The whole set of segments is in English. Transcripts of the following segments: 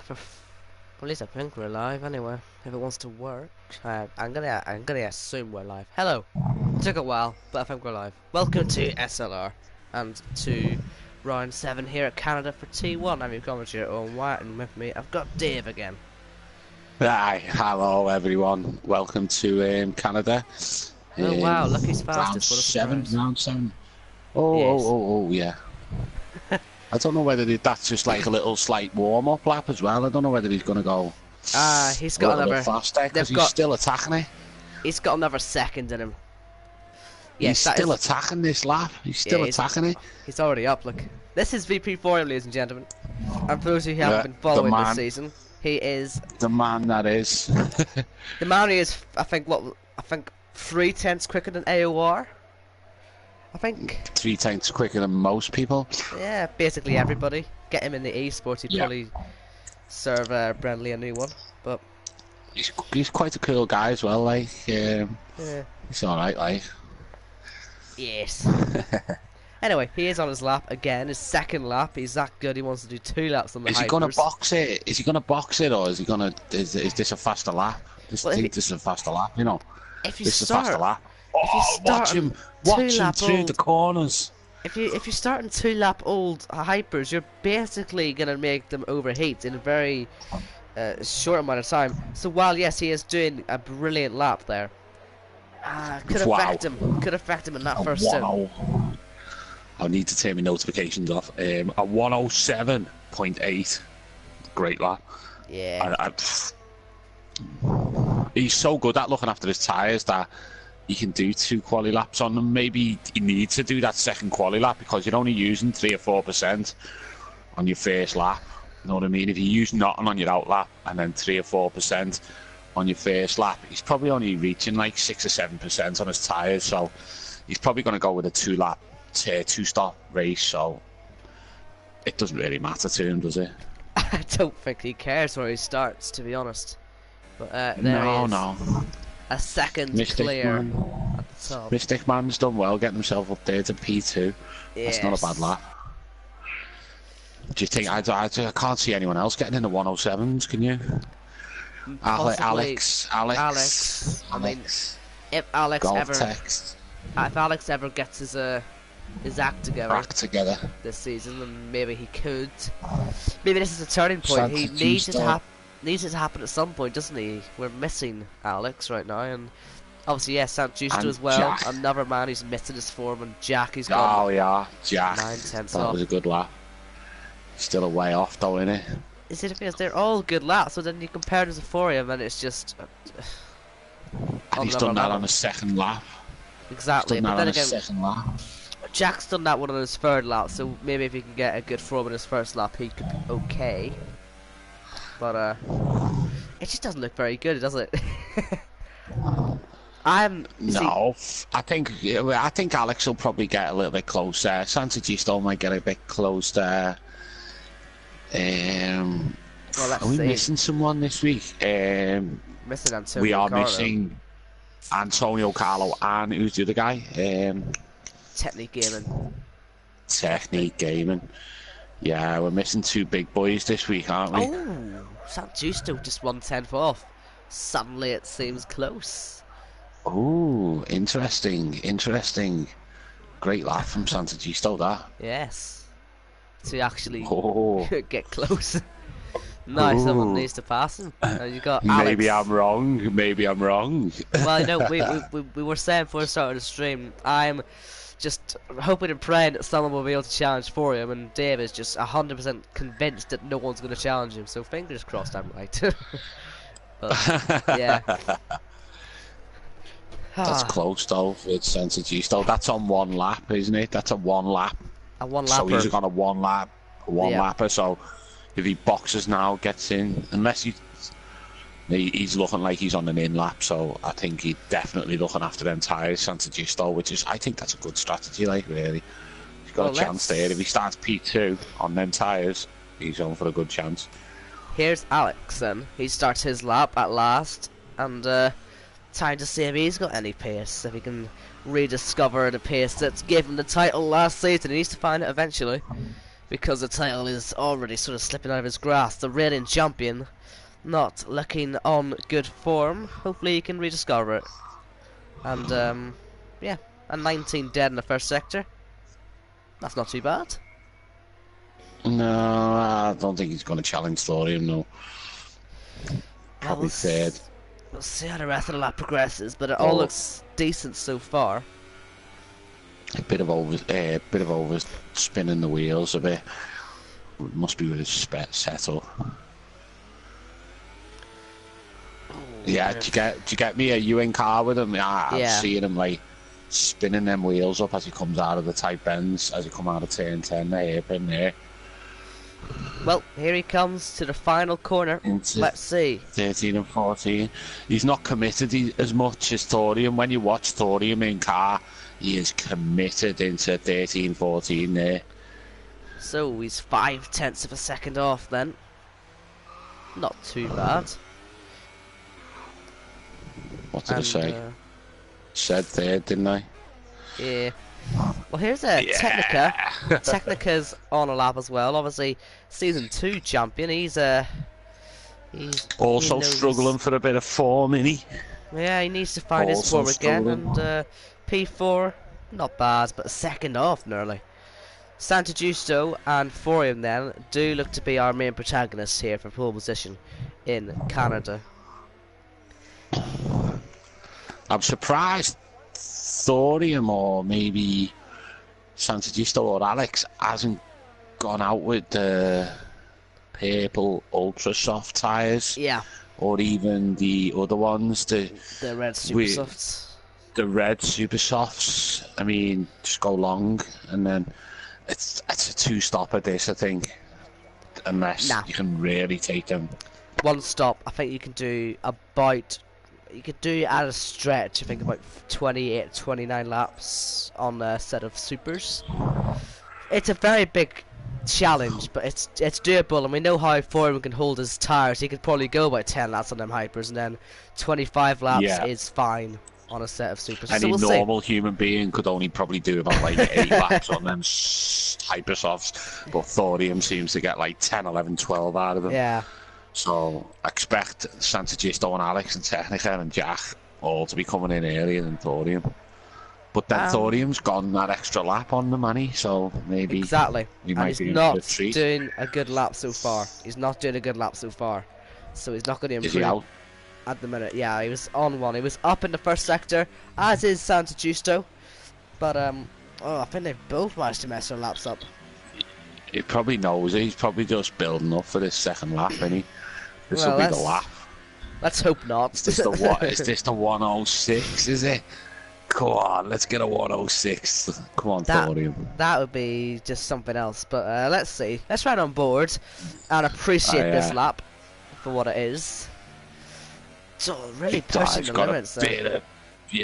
Well, at least I think we're live anyway. If it wants to work, I'm gonna assume we're live. Hello. Took a while, but I think we're live. Welcome to SLR and to round 7 here at Canada for T1. I'm your commentator Owen White, and with me I've got Dave again. Hi, hello everyone. Welcome to Canada. Oh wow, look who's fastest. Round 7. Yes. Yeah. I don't know whether that's just like a little slight warm-up lap as well. I don't know whether he's going to go he's got another faster because he's still attacking it. He's got another second in him. Yes, he's still attacking this lap. He's still attacking it. He's already up. Look, this is VP4, ladies and gentlemen. And for those who haven't been following this season, he is the man that is. The man who is, I think 3/10 quicker than AOR. I think 3/10 quicker than most people. Yeah, basically everybody. Get him in the esports, he'd probably serve Brendley a new one. But he's quite a cool guy as well. Like, he's all right. Like, yes. Anyway, he is on his lap again. His second lap. He's that good. He wants to do 2 laps on the. Is he going to box it? Is he going to box it, or is he going to? Is this a faster lap? This is a faster lap. You know, if you this is a start, faster lap. If you start watch him through the corners. If you start in 2-lap old hypers, you're basically gonna make them overheat in a very short amount of time. So while yes, he is doing a brilliant lap there, could affect him in that first stint. I'll need to turn my notifications off. A 107.8, great lap. Yeah. He's so good at looking after his tyres that you can do 2 quali laps on them. Maybe you need to do that second quali lap because you're only using 3 or 4% on your first lap. You know what I mean? If you use nothing on your out lap and then 3 or 4% on your first lap, he's probably only reaching like 6 or 7% on his tyres. So he's probably going to go with a 2-lap, 2-stop race. So it doesn't really matter to him, does it? I don't think he cares where he starts, to be honest. But there he is. No. A second clear at the top. Mystic Man's done well getting himself up there to P2. That's not a bad lap. Do you think I can't see anyone else getting in the 107s? Can you? Alex. I mean, if Alex ever gets his act together this season, then maybe he could. Maybe this is a turning point. He needs it to happen at some point, doesn't he? We're missing Alex right now, and obviously, Sant Justo as well. Jack. Another man who's missing his form, and Jack, he's got. Oh yeah, Jack. 9/10 that was a good lap. Still a way off, though, isn't it? Is it because they're all good laps? So then you compare them to Forium, and it's just. And he's done that on a second lap. Exactly, but then again, second lap. Jack's done that one on his third lap, so maybe if he can get a good form in his first lap, he could be okay. But it just doesn't look very good, does it? I think Alex will probably get a little bit closer. Santagisto might get a bit closer. Well, are we missing someone this week? Missing Antonio. We are Carlo. missing Antonio Carlo, and who's the other guy? Technique Gaming. Yeah, we're missing 2 big boys this week, aren't we? Oh, Sant Justo just 1/10 off. Suddenly it seems close. Oh, interesting. Great laugh from Santagisto, that. Yes. To actually get close. No, someone needs to pass him. You got Alex. Maybe I'm wrong. Well, no, we were saying before the start of the stream, I'm just hoping and praying that someone will be able to challenge for him, and Dave is just 100% convinced that no one's going to challenge him, so fingers crossed I'm right. But, yeah. That's close though with Santagisto. That's on 1 lap, isn't it? That's a 1 lap. A 1 lapper. So he's got a 1 lapper, so if he boxes now, gets in, unless he's looking like he's on an in lap, so I think he's definitely looking after them tyres, Santagisto, which is, I think that's a good strategy, like, really. He's got a chance there. If he starts P2 on them tyres, he's on for a good chance. Here's Alex then. He starts his lap at last, and time to see if he's got any pace, if he can rediscover the pace that's given the title last season. He needs to find it eventually. because the title is already sort of slipping out of his grasp. The reigning champion not looking on good form. Hopefully he can rediscover it. And yeah, and 19 dead in the first sector. That's not too bad. No, I don't think he's going to challenge Thorium, no. Probably third. We'll see how the rest of the lap progresses, but it all looks decent so far. A bit of over spinning the wheels a bit. Must be with his setup. Yeah, do you get me? Are you in car with him? Yeah, I'm seeing him like spinning them wheels up as he comes out of the tight bends, as he come out of turn 10, the hairpin there. Well, here he comes to the final corner. Let's see. 13 and 14. He's not committed as much as Thorium. When you watch Thorium in car, he is committed into 13, 14 there. So he's 0.5 of a second off then. Not too bad. What did I say? Said third, didn't I? Yeah. Well, here's a Technica. Technica's on a lap as well. Obviously, Season 2 champion. He's also struggling for a bit of form, isn't he? Yeah, he needs to find his form again. And P4, not bad, but a second off nearly. Santa Giusto and Thorium then do look to be our main protagonists here for pole position in Canada. I'm surprised Thorium or maybe Santa Giusto or Alex hasn't gone out with the purple ultra soft tyres. Yeah. Or even the other ones, the red super softs. The red super softs. I mean, just go long, and then it's a two-stopper. This, I think, unless you can really take them. One stop. I think you can do about. You could do at a stretch, I think, about 28, 29 laps on a set of supers. It's a very big challenge, but it's doable, and we know how Thorium can hold his tyres. He could probably go about 10 laps on them hypers, and then 25 laps is fine on a set of supers. Any normal human being could only probably do about like 8 laps on them hypersofts, but Thorium seems to get like 10, 11, 12 out of them. Yeah. So I expect Santa Giusto and Alex and Technica and Jack all to be coming in earlier than Thorium. But then Thorium's gone that extra lap on them, hasn't he? So maybe he might be not doing a good lap so far. He's not doing a good lap so far. So he's not going to improve. Is he out? At the minute, yeah, he was on one. He was up in the first sector, as is Santa Giusto. But I think they've both managed to mess their laps up. He probably knows it. He's probably just building up for this second lap, isn't he? This will be the lap. Let's hope not. Is this the 106? Is it? Come on, let's get a 106. Come on, Thorium. That would be just something else. But let's see. Let's ride on board and appreciate this lap for what it is. So really pushing the limits there.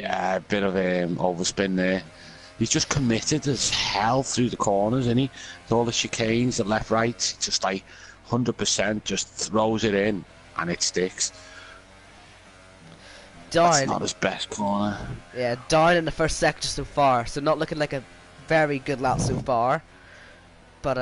A bit of overspin there. He's just committed as hell through the corners, isn't he? With all the chicanes, the left, right, just like 100%, just throws it in and it sticks. That's not his best corner. Yeah, down in the first sector so far, so not looking like a very good lap so far. But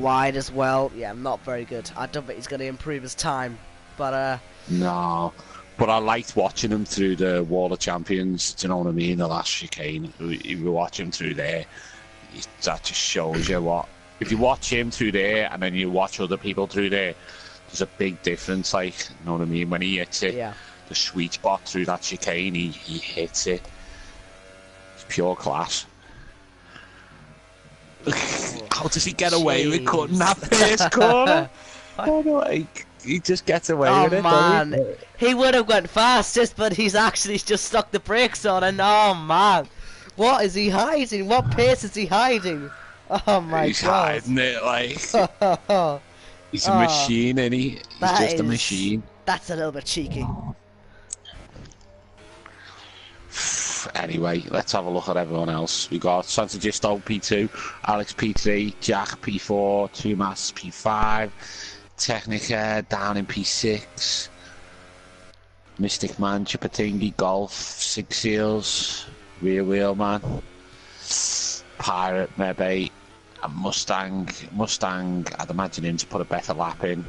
wide as well. Yeah, not very good. I don't think he's going to improve his time. But no. But I liked watching him through the Wall of Champions, do you know what I mean? The last chicane. If you watch him through there, that just shows you what. If you watch him through there and then you watch other people through there, there's a big difference, like, you know what I mean? When he hits it, the sweet spot through that chicane, he hits it. It's pure class. How does he get away with cutting that first corner? He just gets away with it. Oh man, he would have went fastest, but he's actually just stuck the brakes on, and oh man, what is he hiding? What pace is he hiding? Oh my god. He's hiding it like he's a machine, isn't he? He's just a machine. That's a little bit cheeky. Anyway, let's have a look at everyone else. We got Santa Giusto P2, Alex P3, Jack P4, Tumas P5, Technica down in P6, Mystic Man, Chipatingi, Golf, Six Seals, Rear Wheel Man, Pirate, Meb8, a Mustang, I'd imagine him to put a better lap in.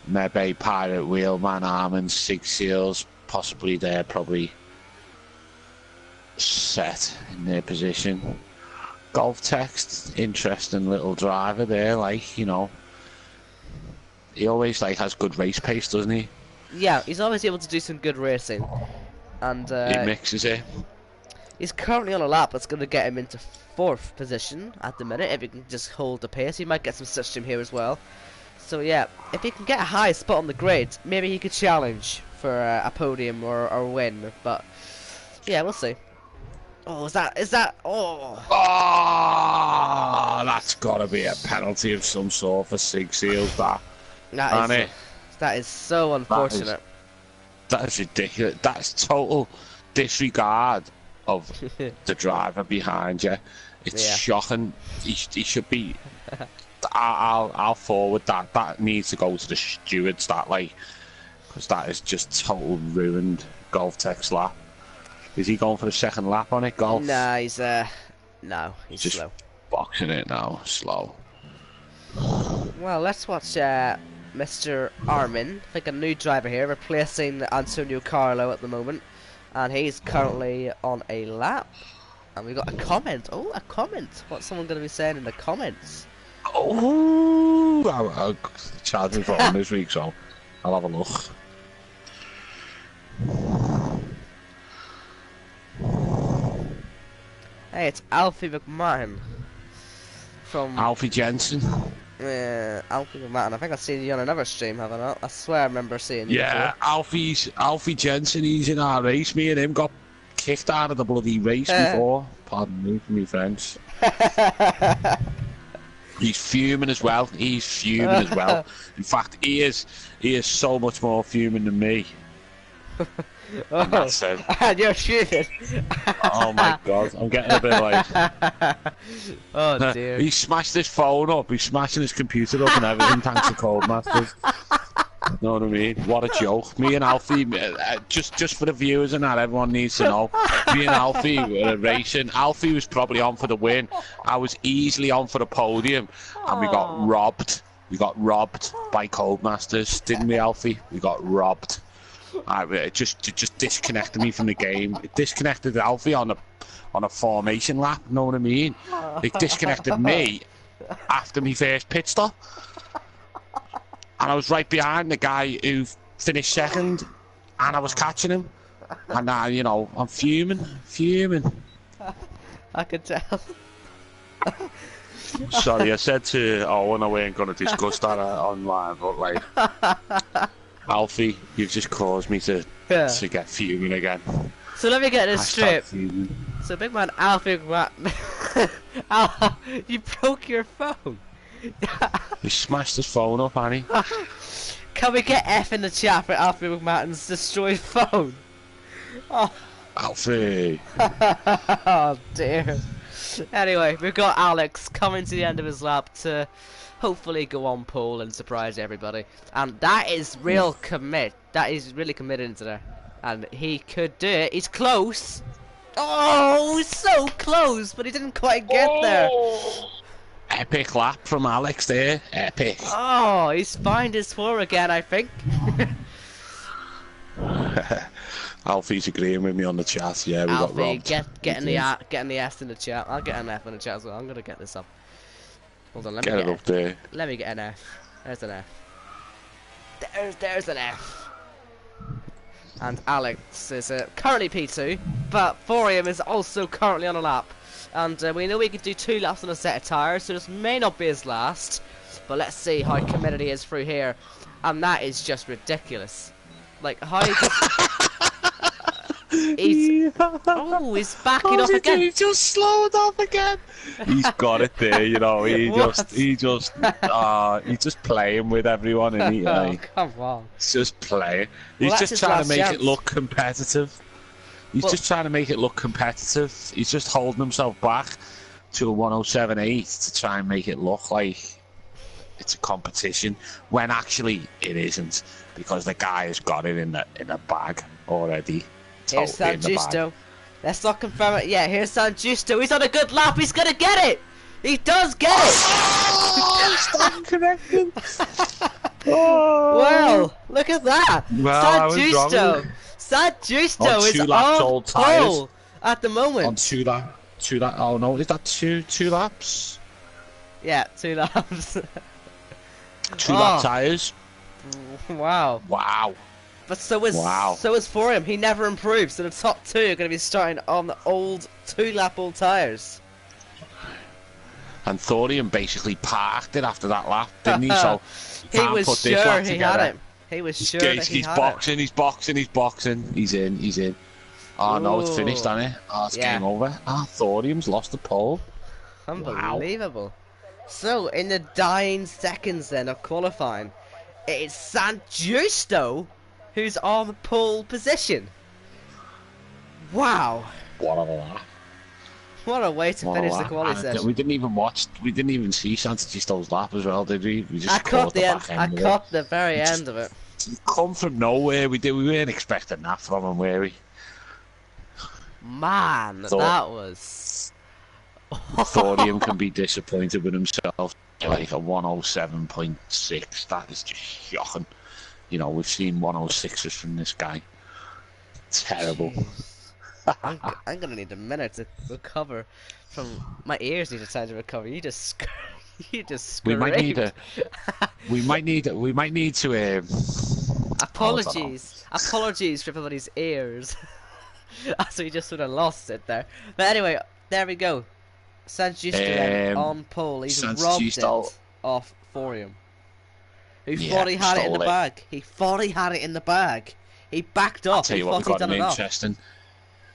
Maybe Pirate Wheelman, Armand, Sig Seals, possibly they're probably set in their position. Golf Text, interesting little driver there, like, you know. He always like has good race pace, doesn't he? Yeah, he's always able to do some good racing. And he mixes it. He's currently on a lap that's going to get him into 4th position at the minute. If he can just hold the pace, he might get some slipstream here as well. So yeah, if he can get a high spot on the grid, maybe he could challenge for a podium or win. But yeah, we'll see. Oh, is that? Oh, that's got to be a penalty of some sort for Sig Seals. That is so unfortunate. That is ridiculous. That's total disregard of the driver behind you. It's shocking. He should be. I'll forward that. That needs to go to the stewards. That like, because that is just total ruined Golf Tech's lap. Is he going for the second lap on it, Golf? Nah, he's he's just slow. Boxing it now, slow. Well, let's watch Mr. Armin, I think a new driver here, replacing Antonio Carlo at the moment, and he's currently on a lap. And we got a comment. Oh, a comment. What's someone going to be saying in the comments? Oh, I'm charging for him this week, so I'll have a look. Hey, it's Alfie McMahon from Alfie Jensen. Alfie McMahon. I think I've seen you on another stream, have I not? I swear I remember seeing you. Yeah, before. Alfie Jensen. He's in our race. Me and him got kicked out of the bloody race before. Pardon me for me French. He's fuming as well. In fact, he is so much more fuming than me. And that's it. And you're shooting. Oh my god, I'm getting a bit like. Oh dear. He smashed his phone up. He's smashing his computer up and everything thanks to Codemasters. Know what I mean? What a joke. Me and Alfie, just for the viewers and that, everyone needs to know. Me and Alfie were racing. Alfie was probably on for the win. I was easily on for the podium, and we got robbed. We got robbed by Codemasters, didn't we, Alfie? We got robbed. It just disconnected me from the game. It disconnected Alfie on a formation lap. Know what I mean? It disconnected me after my first pit stop, and I was right behind the guy who finished second, and I was catching him. And now I'm fuming. I could tell. Sorry, I said to Owen I weren't going to discuss that online, but like. Alfie, you've just caused me to get fuming again. So let me get this straight. So big man Alfie, you broke your phone. He smashed his phone up, Annie. Can we get F in the chat for Alfie McMahon's destroyed phone? Oh. Alfie. Oh dear. Anyway, we've got Alex coming to the end of his lap to hopefully go on pole and surprise everybody. And that is real commit. That is really committed into there. And he could do it. He's close. Oh, so close, but he didn't quite get there. Epic lap from Alex there. Epic. Oh, he's found his floor again, I think. Alfie's agreeing with me on the chat. Yeah, we got robbed. Getting the S in the chat. I'll get an F in the chat as well. I'm gonna get this up. Hold on, let me get it up there. Let me get an F. There's an F. There's an F. And Alex is currently P2, but Forium is also currently on a lap. And we know we could do 2 laps on a set of tyres, so this may not be his last. But let's see how committed he is through here. And that is just ridiculous. Like, how he just... he's backing off again. He just slowed off again. He's got it there, he's just playing with everyone, and he come on. He's just playing. He's just trying to make it look competitive. He's just trying to make it look competitive. He's just holding himself back to a 107.8 to try and make it look like it's a competition, when actually it isn't, because the guy has got it in the bag already. Here's San Justo. Let's not confirm it yet. Here's San Justo. He's on a good lap. He's gonna get it. He does get it. Stop connecting. Well, look at that. Well, San Justo is on pole at the moment. On two lap. Oh no, is that two laps? Yeah, 2 laps. 2 lap tyres. Wow. Wow. But so is for him. He never improves. So the top 2 are going to be starting on the old 2-lap old tyres. And Thorium basically parked it after that lap, didn't he? So he was sure he had it. He was sure that he had it. He's boxing. He's in. Oh no, it's finished, hasn't it? Oh, it's game over. Thorium's lost the pole. Unbelievable. Wow. So, in the dying seconds then of qualifying, it's San Justo who's on pole position. Wow. What a way to finish the quality session. We didn't even see San Justo's lap as well, did we? We just I caught the very end of it. Come from nowhere. We weren't expecting that from him, were we? Man, that was... Thorium can be disappointed with himself. Like a 107.6, that is just shocking. You know, we've seen 106s from this guy. Terrible. I'm gonna need a minute to recover from my ears. Need time to recover. You just screamed. We might need to. Apologies for everybody's ears. So we just sort of lost it there. But anyway, there we go. San Justo on pole. He's robbed it off Thorium. Who thought he had it in the bag. He thought he had it in the bag. He backed off. Tell you what,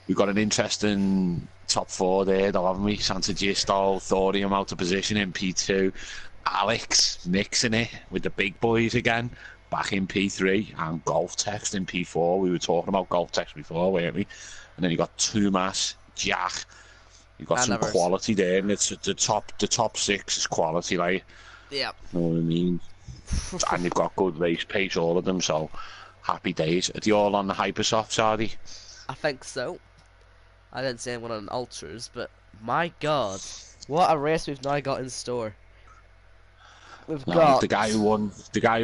we've got an interesting top 4 there, though, haven't we? San Justo, Thorium out of position in P2. Alex mixing it with the big boys again, back in P3, and Golf Text in P4. We were talking about Golf Text before, weren't we? And then you got Tumas, Jack. You've got some quality there, and it's the top 6 is quality, like. Yeah. You know what I mean? And you've got good race pace, all of them, so happy days. Are they all on the Hypersofts, are they? I think so. I didn't see anyone on Ultras, but my god, what a race we've now got in store. We've got the guy who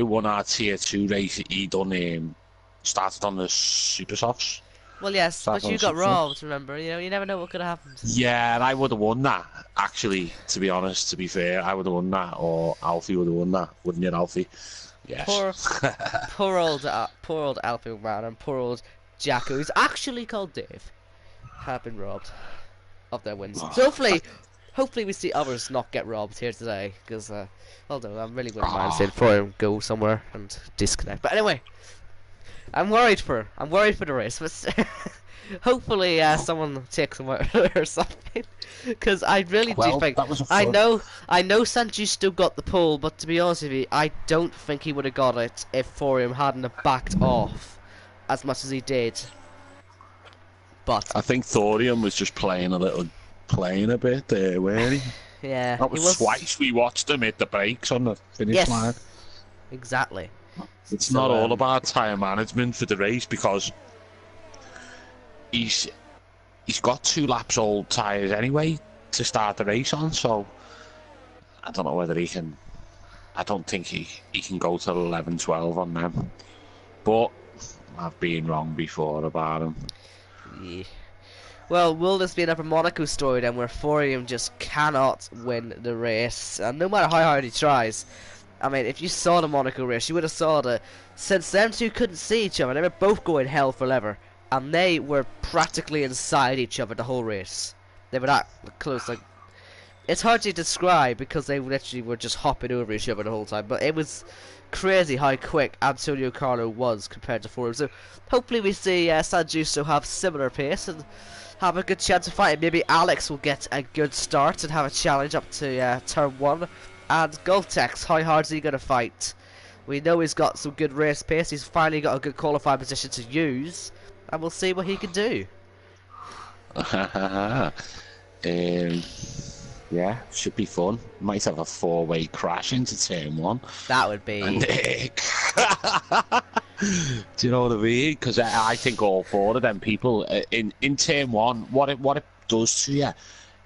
won our tier 2 race. He done started on the Super Softs. Well, yes, but you got robbed, remember? You know, you never know what could have happened. Yeah, and I would have won that, actually, to be honest, to be fair. I would have won that, or Alfie would have won that, wouldn't you, Alfie? Yes. Poor old Alfie, man, and poor old Jacko, who's actually called Dave, have been robbed of their wins. So hopefully we see others not get robbed here today, because, although I really wouldn't mind seeing him go somewhere and disconnect. But anyway, I'm worried for the race, but hopefully someone takes him out or something, because I really do think I know San Justo got the pole, but to be honest with you, I don't think he would have got it if Thorium hadn't have backed off as much as he did. But I think Thorium was just playing a bit there, weren't he? Yeah, that was twice we watched him hit the brakes on the finish line. Exactly. It's not all about tyre management for the race, because he's got 2 laps old tyres anyway to start the race on, so I don't know whether he can. I don't think he can go to 11-12 on them, but I've been wrong before about him. Yeah. Well, will this be another Monaco story then, where Thorium just cannot win the race, and no matter how hard he tries? I mean, if you saw the Monaco race, you would have saw that since them two couldn't see each other, they were both going hell for leather, and they were practically inside each other the whole race. They were that close. Like, it's hard to describe because they literally were just hopping over each other the whole time. But it was crazy how quick Antonio Carlo was compared to Thorium. So hopefully we see San Justo have similar pace and have a good chance of fighting. Maybe Alex will get a good start and have a challenge up to turn 1. And Goltex, how hard is he going to fight? We know he's got some good race pace. He's finally got a good qualifying position to use. And we'll see what he can do. Yeah, should be fun. Might have a 4-way crash into turn 1. That would be... Do you know what I mean? Because I think all four of them people in turn one, what it does to you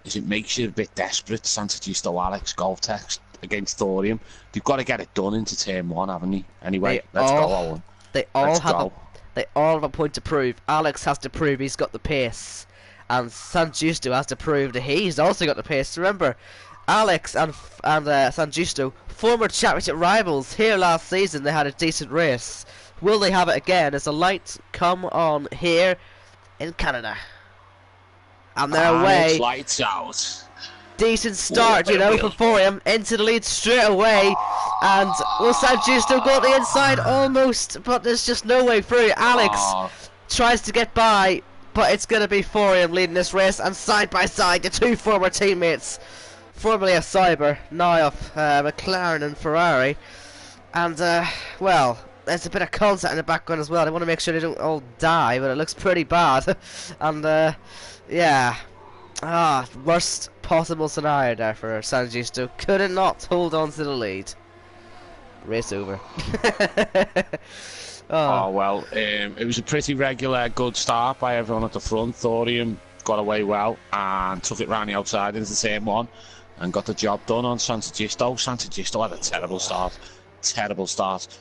is it makes you a bit desperate. Santagisto, Alex, Golf Text against Thorium. They've got to get it done into turn one, haven't they? Anyway, let's go, Owen. They all have a point to prove. Alex has to prove he's got the pace, and Sanjusto has to prove that he's also got the pace. Remember, Alex and Sanjusto, former championship rivals. Here last season they had a decent race. Will they have it again as the lights come on here in Canada? And they're away. It's lights out. Decent start, you know, for Thorium. Into the lead straight away. And will Sanjusto go the inside? Almost, but there's just no way through. Alex tries to get by, but it's going to be Thorium leading this race. And side by side, the two former teammates, formerly of Cyber, now of McLaren and Ferrari. And, well, there's a bit of contact in the background as well. They want to make sure they don't all die, but it looks pretty bad. And, yeah. Worst possible scenario there for Sanjusto. Could not hold on to the lead. Race over. Well, it was a pretty regular, good start by everyone at the front. Thorium got away well and took it round the outside into turn one and got the job done on Santagisto. Santagisto had a terrible start.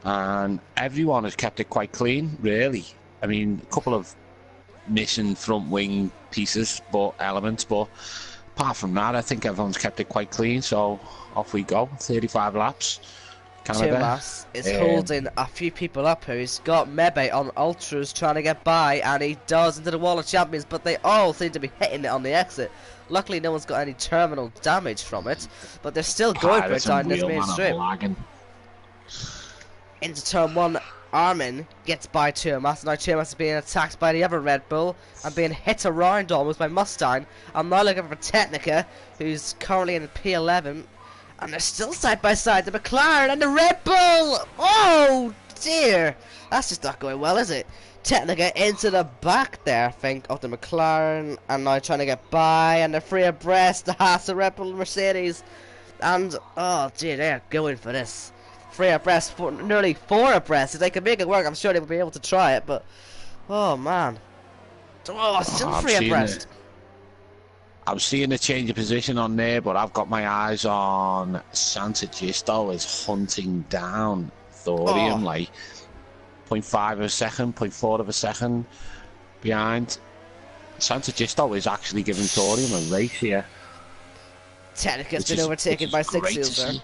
And everyone has kept it quite clean, really. I mean, a couple of missing front wing pieces, elements, but apart from that, I think everyone's kept it quite clean. So off we go. 35 laps. Tumas is holding a few people up here. He's got Mebe on ultras trying to get by, and he does into the wall of champions, but they all seem to be hitting it on the exit. Luckily, no one's got any terminal damage from it, but they're still going for it down this main strip. Into turn one, Armin gets by Tumas. Now Tumas is being attacked by the other Red Bull and being hit around almost by Mustang. I'm now looking for Technica, who's currently in the P11. And they're still side by side, the McLaren and the Red Bull! Oh dear! That's just not going well, is it? Technica into the back there, I think, of the McLaren. And now trying to get by, and they're free abreast, the Haas, the Red Bull, and Mercedes. And, oh dear, they're going for this. Free abreast, nearly 4 abreast. If they can make it work, I'm sure they will be able to try it, but... Oh man. Oh, still free abreast. I'm seeing a change of position on there, but I've got my eyes on Santagisto is hunting down Thorium, like 0.5 of a second, 0.4 of a second behind. Santagisto is actually giving Thorium a race here. Technica's been overtaken by 6 seals there.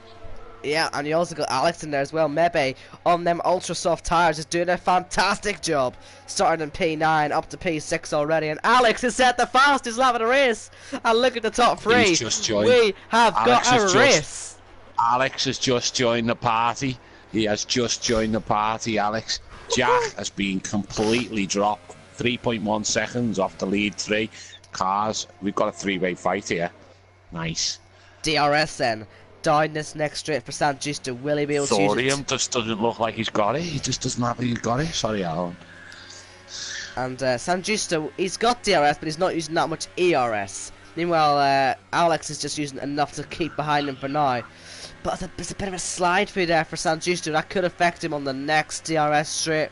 Yeah, and you also got Alex in there as well. Mebe on them ultra soft tires is doing a fantastic job. Starting in P9 up to P6 already. And Alex has set the fastest lap of the race. And look at the top 3. We have got a race. Alex has just joined the party. He has just joined the party, Alex. Jack has been completely dropped. 3.1 seconds off the lead 3 cars. We've got a 3-way fight here. Nice. DRS then. Down this next straight for Sanjusto. Will he be able to use it? Thorium just doesn't look like he's got it. He just doesn't have it. He's got it. Sorry, Alan. And Sanjusto, he's got DRS, but he's not using that much ERS. Meanwhile, Alex is just using enough to keep behind him for now. But there's a bit of a slide through there for Sanjusto. That could affect him on the next DRS straight.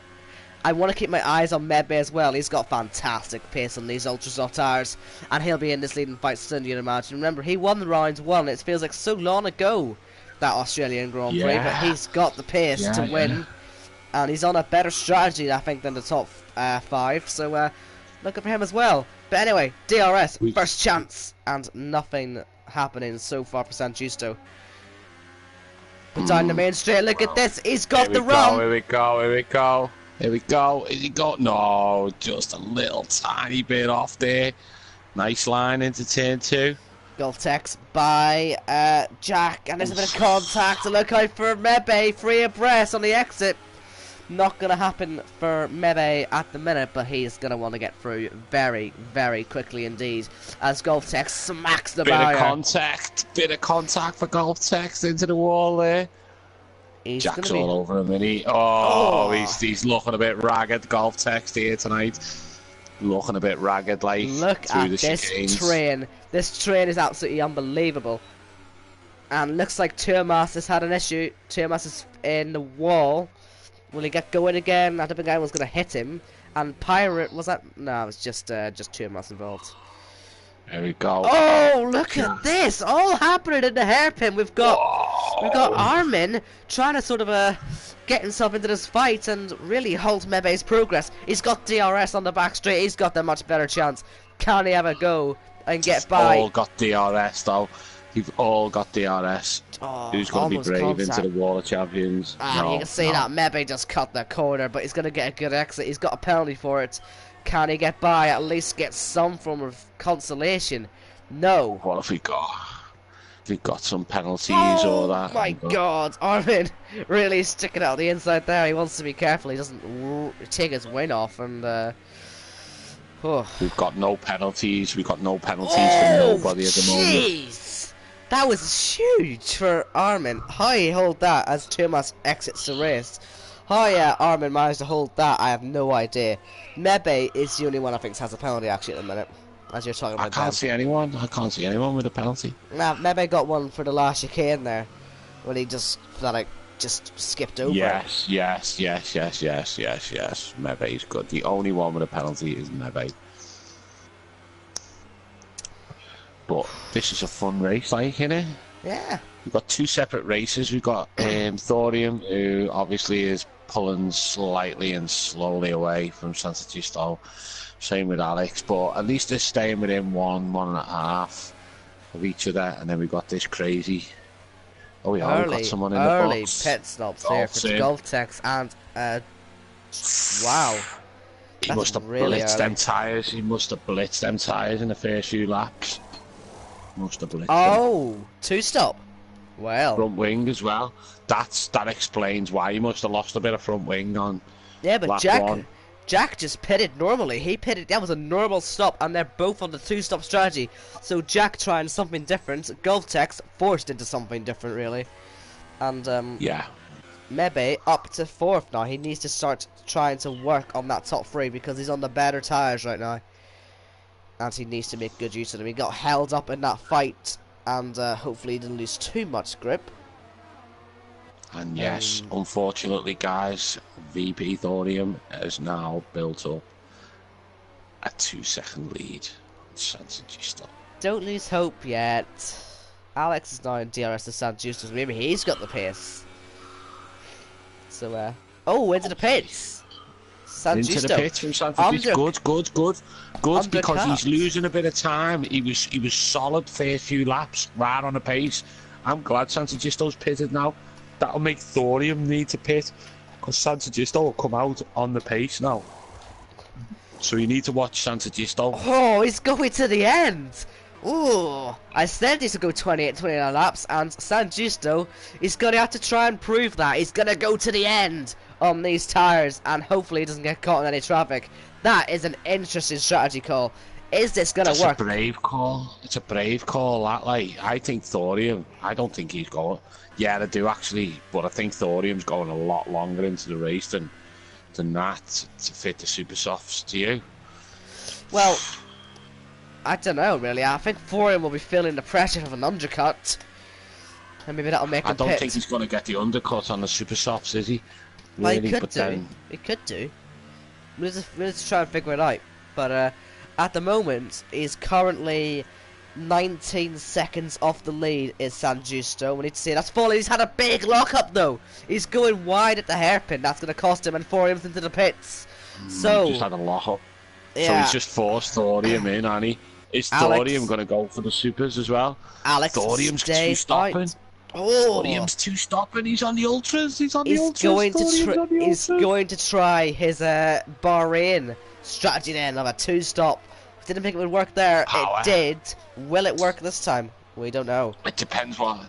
I want to keep my eyes on Mebe as well. He's got fantastic pace on these ultra soft tires, and he'll be in this leading fight soon, you'd imagine. Remember, he won round 1. It feels like so long ago, that Australian Grand Prix, but he's got the pace to win, and he's on a better strategy, I think, than the top 5. So look for him as well. But anyway, DRS, first chance, and nothing happening so far for Sanjusto. But down the main straight, look at this. He's got the run. Here we go. Here we go. Here we go. Is he got? No, just a little tiny bit off there. Nice line into turn 2. Golf Tex by Jack, and there's a bit of contact. Look out for Mebe, free abreast on the exit. Not going to happen for Mebe at the minute, but he's going to want to get through very, very quickly indeed. As Golf Tex smacks the barrier. Bit of contact for Golf Tex into the wall there. Jack's all over him, and he's looking a bit ragged. Golf Text here tonight, looking a bit ragged, like look at this train. This train is absolutely unbelievable, and looks like Tumas has had an issue. Tumas is in the wall. Will he get going again? I don't think anyone's going to hit him. And Pirate, was that? No, it was just two of us involved. There we go. Oh, look at this! All happening in the hairpin. We've got Armin trying to sort of get himself into this fight and really halt Mebe's progress. He's got DRS on the back straight. He's got the much better chance. Can he have a go and get by? All got DRS though. You've all got DRS. Oh, who's going to be brave into the Wall of Champions? No, you can see that Mebe just cut the corner, but he's going to get a good exit. He's got a penalty for it. Can he get by? At least get some form of consolation? No. What have we got? We've got some penalties or that. Oh my God, Armin really sticking out the inside there. He wants to be careful. He doesn't take his win off. And we've got no penalties. We've got no penalties for nobody at the moment. Jeez, that was huge for Armin. How he hold that as Thomas exits the race? How Armin managed to hold that, I have no idea. Mebe is the only one I think has a penalty actually at the minute. As you're talking about, I can't see anyone. I can't see anyone with a penalty. Nah, Mebe got one for the last chicane there, when he just skipped over. Yes. Mebe's good. The only one with a penalty is Mebe. But this is a fun race, like, innit? Yeah. We've got two separate races. We've got Thorium, who obviously is pulling slightly and slowly away from Santa Giusto. Same with Alex, but at least they're staying within 1.5 of each other. And then we've got this crazy. Oh yeah, we've got someone in the box. Early pit stops here for Golftex and wow. He must have blitzed them tyres. He must have blitzed them tyres in the first few laps. Must have blitzed them. Two-stop. Well. Front wing as well. That explains why he must have lost a bit of front wing on. Yeah, but Jack just pitted normally. He pitted. That was a normal stop, and they're both on the two-stop strategy. So Jack trying something different. Golftex forced into something different, really. And yeah. Mebe up to 4th now. He needs to start trying to work on that top 3 because he's on the better tyres right now. And he needs to make good use of them. He got held up in that fight, and hopefully he didn't lose too much grip. And yes, unfortunately, guys, VP Thorium has now built up a 2-second lead on Santa Giusto. Don't lose hope yet. Alex is now in DRS to Santa Giusto, so maybe he's got the pace. So, into the pits. Into the pits from Santa Giusto. Good, because he's losing a bit of time. He was solid first few laps, right on the pace. I'm glad Santa Giusto's pitted now. That'll make Thorium need to pit, because Santa Giusto will come out on the pace now. So you need to watch Santa Giusto. Oh, he's going to the end. Ooh, I said he's going to go 28-29 laps, and Santa Giusto is going to have to try and prove that. He's going to go to the end on these tyres, and hopefully he doesn't get caught in any traffic. That is an interesting strategy call. Is this going to work? It's a brave call. It's a brave call. That, like, I think Thorium, I don't think he's going. Yeah, I do actually, but I think Thorium's going a lot longer into the race than that to fit the super softs. Do you? Well, I don't know really. I think Thorium will be feeling the pressure of an undercut, and maybe that'll make him pit. I don't think he's going to get the undercut on the super softs, is he? Really? Well, he could do. He could do. We'll just try and figure it out. But at the moment, he's currently 19 seconds off the lead is San Giusto. We need to see that's falling. He's had a big lockup though. He's going wide at the hairpin. That's going to cost him and Thorium's into the pits. So just had a lockup. Yeah. So he's just forced Thorium in, and he is Thorium going to go for the supers as well. Alex Thorium's two stopping. Thorium's two stopping. He's on the ultras. He's going to try his Bahrain strategy then of a two-stop. Didn't think it would work there. It did. Will it work this time? We don't know. It depends what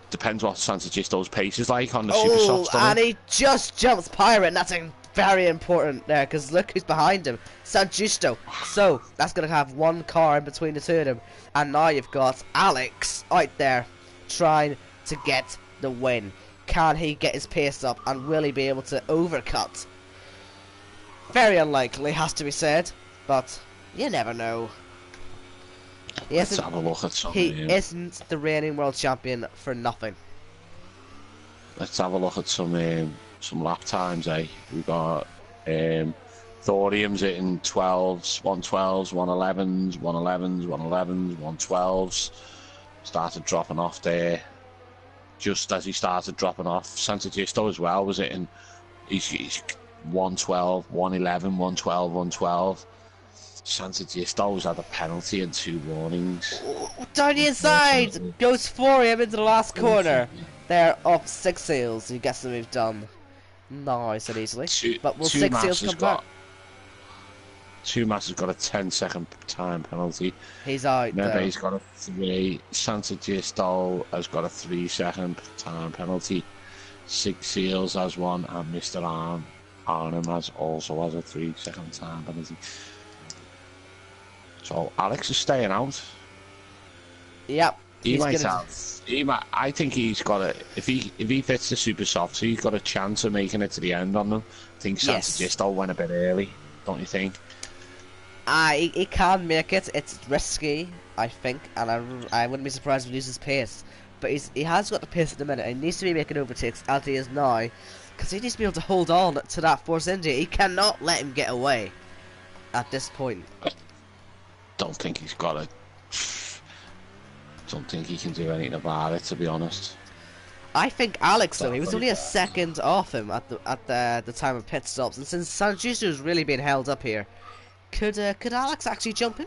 Santa Giusto's pace is like on the super softs. And he just jumps Pirate, and that's very important there, because look who's behind him. San Giusto. So that's going to have one car in between the two of them. And now you've got Alex out there trying to get the win. Can he get his pace up, and will he be able to overcut? Very unlikely, has to be said, but you never know. Let's have a look at some. He isn't the reigning world champion for nothing. Let's have a look at some some lap times, eh? We've got Thorium's hitting 12s, 112s, 111s, 111s, 111s, 112s. Started dropping off there. Just as he started dropping off, Santagisto as well was hitting. He's 112, 111, 112, 112. Santagisto's had a penalty and 2 warnings. Down the inside goes Thorium into the last corner. They're up 6 seals. He gets the move done. Nice and easily. But will 6 seals come back? 2 Mass has got a 10-second time penalty. He's out. Mebe's got a 3. Santagisto has got a 3-second time penalty. 6 seals has 1, and Mr. Arnhem also has a 3-second time penalty. So Alex is staying out. Yep. He might have. I think he's got a. If he fits the super softs, he's got a chance of making it to the end on them. I think Santagisto went a bit early, don't you think? He can make it. It's risky, I think, and I wouldn't be surprised if he loses pace. But he has got the pace at the minute. And he needs to be making overtakes as he is now, because he needs to be able to hold on to that Force India. He cannot let him get away at this point. I don't think he's got a. Don't think he can do anything about it, to be honest. I think Alex, though, he was only a second off him at the time of pit stops, and since Santagisto's really been held up here, could Alex actually jump in?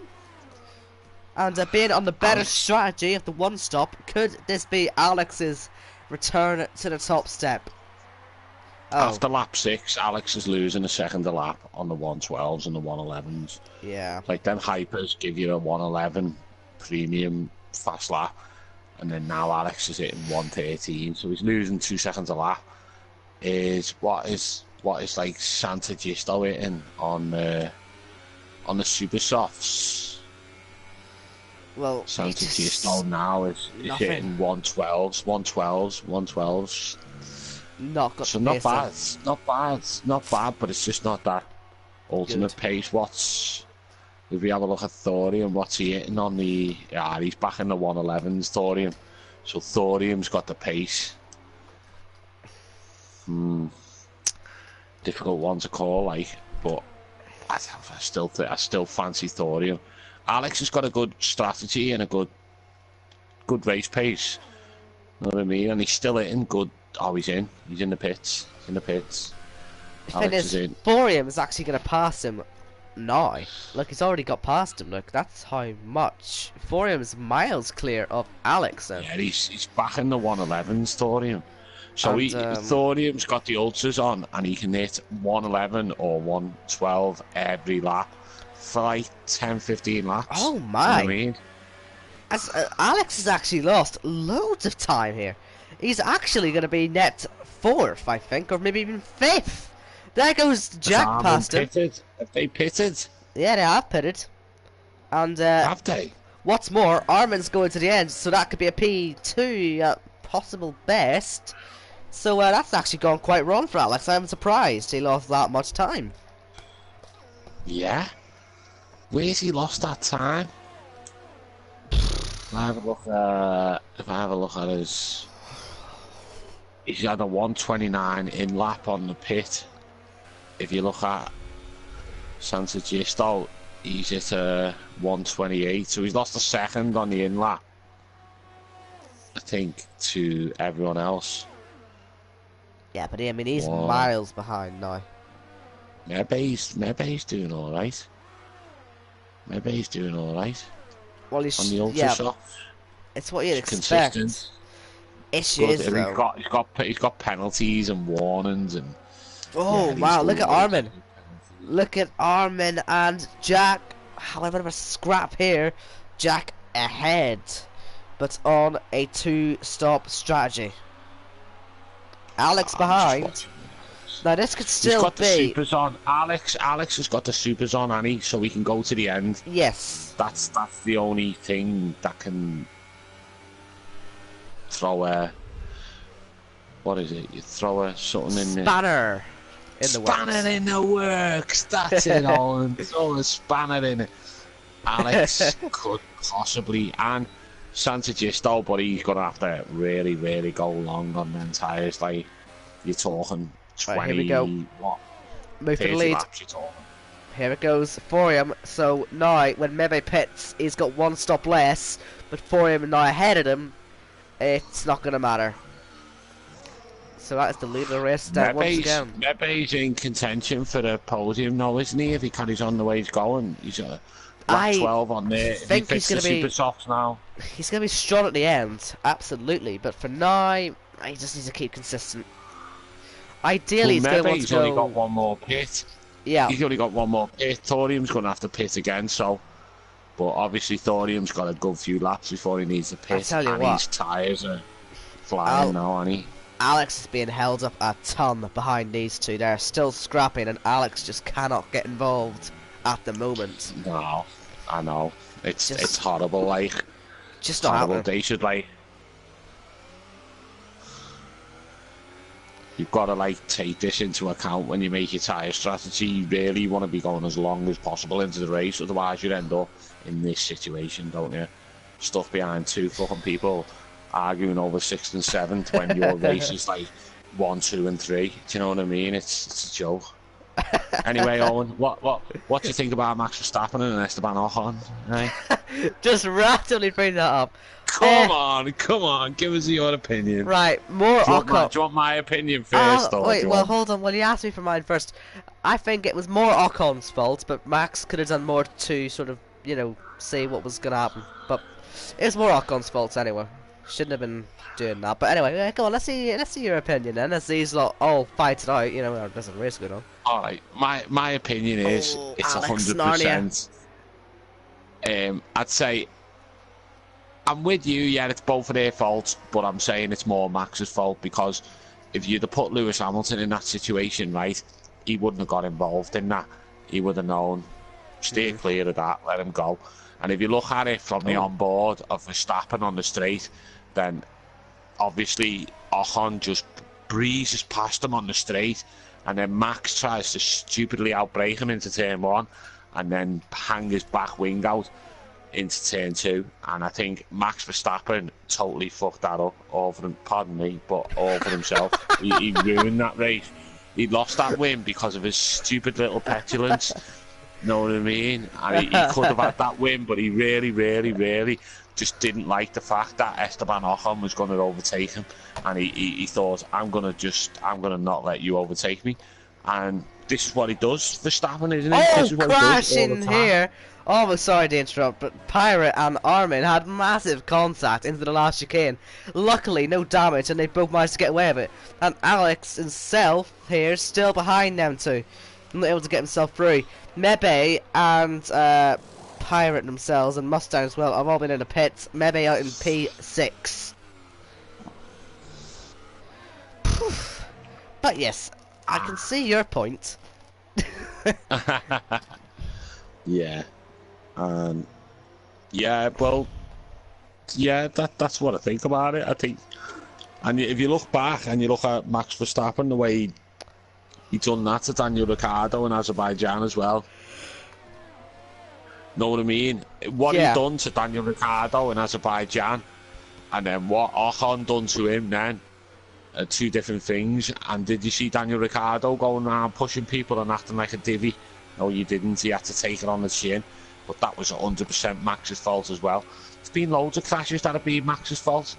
And being on the better strategy of the one stop, could this be Alex's return to the top step? Oh. After lap 6, Alex is losing a second a lap on the 112s and the 111s. Yeah. Like, them hypers give you a 111 premium fast lap, and then now Alex is hitting 113, so he's losing 2 seconds a lap. What is like Santagisto hitting on the super softs? Well, Santagisto now is hitting 112s, 112s. Not got so not bad, but it's just not that ultimate pace. If we have a look at Thorium, what's he hitting on the... Yeah, he's back in the 111s, Thorium. So Thorium's got the pace. Difficult one to call, like, but I still fancy Thorium. Alex has got a good strategy and a good race pace. You know what I mean? And he's still hitting good. Oh, he's in. He's in the pits. The thing is, Thorium is actually going to pass him now. Look, he's already got past him. Look, that's how much. Thorium's miles clear of Alex. Then. Yeah, he's back in the 111s, Thorium. So Thorium's got the ultras on, and he can hit 111 or 112 every lap for like 10-15 laps. Oh my! You know what I mean? As Alex has actually lost loads of time here. He's actually going to be net 4th, I think, or maybe even 5th. There goes Jack past him. Have they pitted? Yeah, they have pitted. And have they? What's more, Armin's going to the end, so that could be a P2 possible best. So that's actually gone quite wrong for Alex. I'm surprised he lost that much time. Yeah. Where's he lost that time? If I have a look at his... He's had a 129 in lap on the pit. If you look at Santagisto, he's at 128, so he's lost a second on the in lap, I think, to everyone else. Yeah, but I mean, he's miles behind now. Mebe's doing alright. Well, he's on the ultra shot. It's what you'd expect. Consistent. Issues though. He's got penalties and warnings and. Oh wow! Look at Armin. Look at Armin and Jack. However, a scrap here. Jack ahead, but on a 2-stop strategy. Alex behind. Now this could still He's got be. The supers on. Alex has got the supers on, Annie, so we can go to the end. Yes. That's the only thing that can throw a. What is it? You throw a something in spanner. Spanner in the works. That's it, Owen. Throw a spanner in it. Alex could possibly, and Santagisto, but he's gonna have to really, really go long on them tyres. Like you're talking 20, right, here we go. What? Move for the lead. Laps, Here it goes for him. So now, when Mebe pits, he's got one stop less, but for him now ahead of him, it's not going to matter. So that is the lead of the race down once again. Mebe's in contention for the podium now, isn't he? If he carries on the way he's going, he's a lap 12 on there. If he fits the super softs now, he's going to be strong at the end, absolutely. But for now, he just needs to keep consistent. Ideally, he's going to want to go. Only got one more pit. Yeah, he's only got one more pit. Thorium's going to have to pit again, so. But obviously, Thorium's got a good few laps before he needs to pit. I tell you and what, his tyres are flying now, aren't he? Alex is being held up a ton behind these two. They're still scrapping, and Alex just cannot get involved at the moment. No, I know. It's horrible, like. Just not horrible. Happening. They should, like. You've got to, like, take this into account when you make your tyre strategy. You really want to be going as long as possible into the race, otherwise you'd end up in this situation, don't you? Stuck behind two fucking people arguing over 6th and 7th when your race is like 1, 2, and 3. Do you know what I mean? It's a joke. Anyway, Owen, what do you think about Max Verstappen and Esteban Ocon? Right? Just randomly bring that up. Come on, give us your opinion. Right, more Ocon. Do you want my opinion first? Wait, well, hold on. Well, you asked me for mine first. I think it was more Ocon's fault, but Max could have done more to sort of, you know, say what was going to happen. But it's more Ocon's fault anyway. Shouldn't have been doing that. But anyway, go on. Let's see your opinion then. As these lot all fight it out, you know, there's a race going on. All right, my opinion is it's 100%. I'd say I'm with you. Yeah, it's both of their faults, but I'm saying it's more Max's fault because if you'd have put Lewis Hamilton in that situation, right, he wouldn't have got involved in that. He would have known, stay clear of that, let him go. And if you look at it from the onboard of Verstappen on the straight, then obviously Ocon just breezes past him on the straight, and then Max tries to stupidly outbrake him into turn 1, and then hang his back wing out into turn 2. And I think Max Verstappen totally fucked that up all for him, pardon me, but all for himself. he ruined that race. He lost that win because of his stupid little petulance. Know what I mean? And he could have had that win, but he really just didn't like the fact that Esteban Ocon was going to overtake him, and he thought, I'm gonna not let you overtake me. And this is what he does for Verstappen, isn't it? This is what crashing here! Oh, sorry to interrupt, but Pirate and Armin had massive contact into the last chicane. Luckily, no damage, and they both managed to get away with it. And Alex himself here, still behind them two, not able to get himself through. Mebe and Pirate themselves and Mustang as well have all been in the pits. Mebe out in P6. But yes, I can see your point. Yeah. Yeah, well, yeah, that's what I think about it. I think, and if you look back and you look at Max Verstappen, the way he done that to Daniel Ricciardo in Azerbaijan as well. Know what I mean? What he done to Daniel Ricciardo in Azerbaijan, and then what Ocon done to him then, are two different things. And did you see Daniel Ricciardo going around pushing people and acting like a divvy? No, you didn't. He had to take it on the chin. But that was 100% Max's fault as well. There's been loads of crashes that have been Max's fault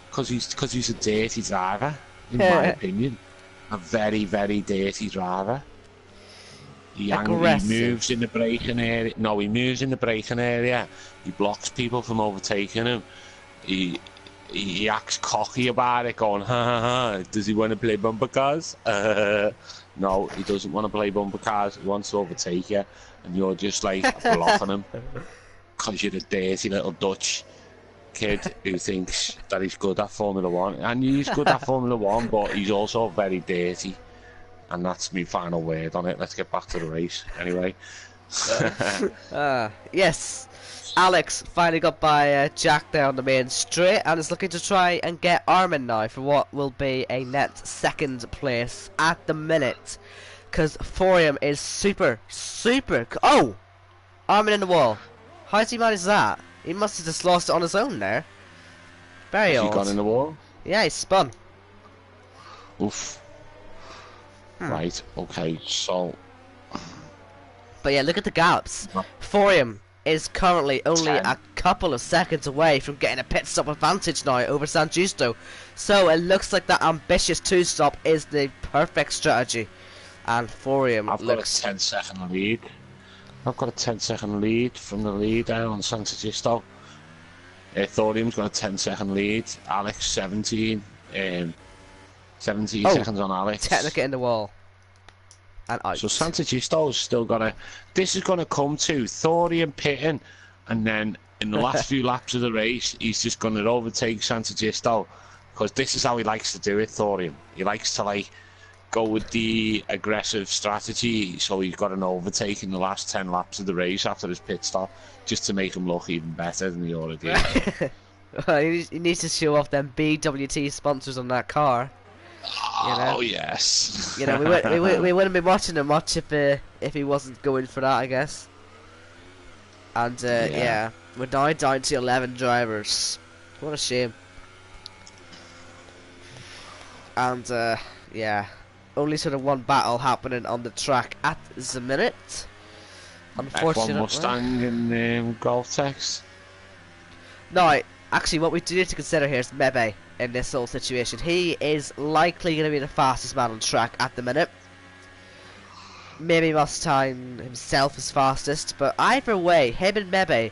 because he's a dirty driver, in my opinion. A very dirty driver. He moves in the braking area. No, he moves in the braking area. He blocks people from overtaking him. He acts cocky about it, going, ha. Does he want to play bumper cars? No, he doesn't want to play bumper cars. He wants to overtake you, and you're just like blocking him because you're a dirty little Dutch kid who thinks that he's good at Formula 1. And he's good at Formula 1, but he's also very dirty. And that's my final word on it. Let's get back to the race anyway. Yes, Alex finally got by Jack there on the main straight and is looking to try and get Armin now for what will be a net second place at the minute, because Forium is super oh, Armin in the wall. How's he managed that? He must have just lost it on his own there. Very odd. Has he gone in the wall? Yeah, he spun. Oof. Right, okay, so... But yeah, look at the gaps. Thorium is currently only 10. a couple of seconds away from getting a pit stop advantage now over San Giusto. So it looks like that ambitious 2-stop is the perfect strategy. And Thorium I've got a 10-second lead. I've got a 10-second lead from the lead there on San Giusto. Thorium's got a 10-second lead. Alex 17. 17 seconds on Alex. Technica in the wall. And out. So San Giusto's still got to... This is going to come to Thorium pitting, and then in the last few laps of the race, he's just going to overtake San Giusto, because this is how he likes to do it, Thorium. He likes to, like, go with the aggressive strategy, so he's got an overtake in the last 10 laps of the race after his pit stop, just to make him look even better than he already is. He needs to show off them BWT sponsors on that car. You know? Oh yes. You know, we wouldn't be watching him much if he wasn't going for that, I guess. And yeah, we're now down to 11 drivers. What a shame. And yeah, only sort of one battle happening on the track at the minute. Unfortunately, F1 Mustang and Golf Tex. Now, actually, what we do need to consider here is Mebe in this whole situation. He is likely going to be the fastest man on track at the minute. Maybe Mustang himself is fastest, but either way, him and Mebe,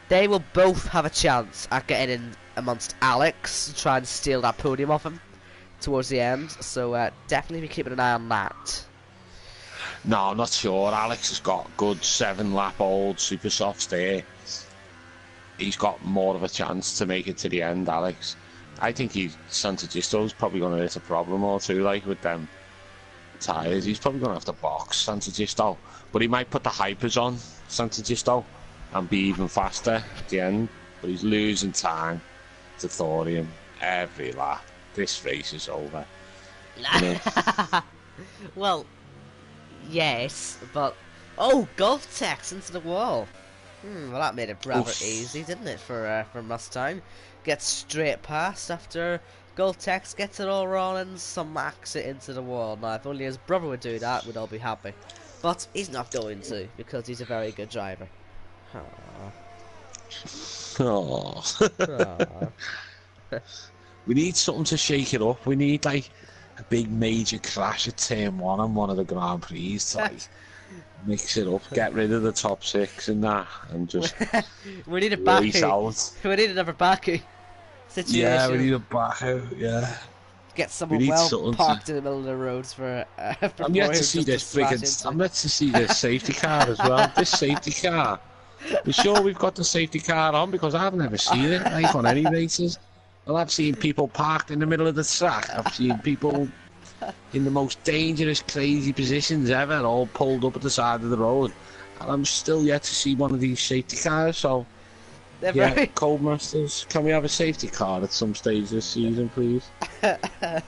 they will both have a chance at getting in amongst Alex and trying to steal that podium off him towards the end. So definitely be keeping an eye on that. No, I'm not sure. Alex has got good 7-lap old super softs there. He's got more of a chance to make it to the end, Alex. I think San Giusto's probably going to hit a problem or two, like, with them tyres. He's probably going to have to box San Giusto. But he might put the hypers on San Giusto and be even faster at the end. But he's losing time to Thorium every lap. This race is over. Well, yes, but... Oh, Golf Tex into the wall. Well, that made it rather easy, didn't it, for Mustang? Gets straight past after Goltex gets it all rolling, smacks it into the wall. Now, if only his brother would do that, we'd all be happy. But he's not going to, because he's a very good driver. We need something to shake it up. We need, like, a big major crash at turn 1 on one of the Grand Prix to, like... mix it up, get rid of the top 6 and that, and just we need a Baku. Out. We need another Baku situation. Yeah, we need a Baku. Yeah. Get someone parked in the middle of the roads for I'm yet to see this friggin'. I'm yet to see this safety car as well. This safety car. You sure we've got the safety car on? Because I've never seen it, like, on any races. Well, I've seen people parked in the middle of the track. I've seen people in the most dangerous, crazy positions ever, all pulled up at the side of the road. And I'm still yet to see one of these safety cars, so... Yeah, Codemasters, can we have a safety car at some stage this season, please? That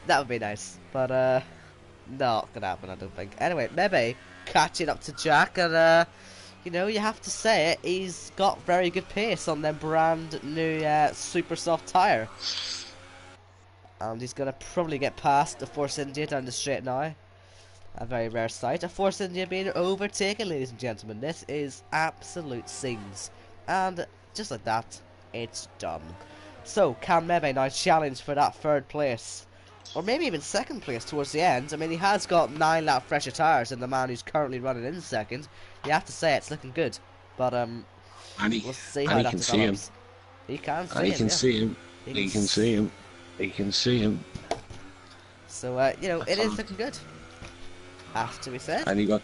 would be nice, but, not gonna happen, I don't think. Anyway, Mebe catching up to Jack, and, you know, you have to say it, he's got very good pace on their brand new, super soft tyre. And he's going to probably get past the Force India down the straight now. A very rare sight. A Force India being overtaken, ladies and gentlemen. This is absolute scenes. And just like that, it's done. So, can Mebe now challenge for that 3rd place? Or maybe even 2nd place towards the end. I mean, he has got 9-lap fresher tyres than the man who's currently running in 2nd. You have to say it's looking good. But, we'll see how that develops. He can see him. He can see him. He can see him. He can see him. So, you know, it is looking good. Has to be said. And you got...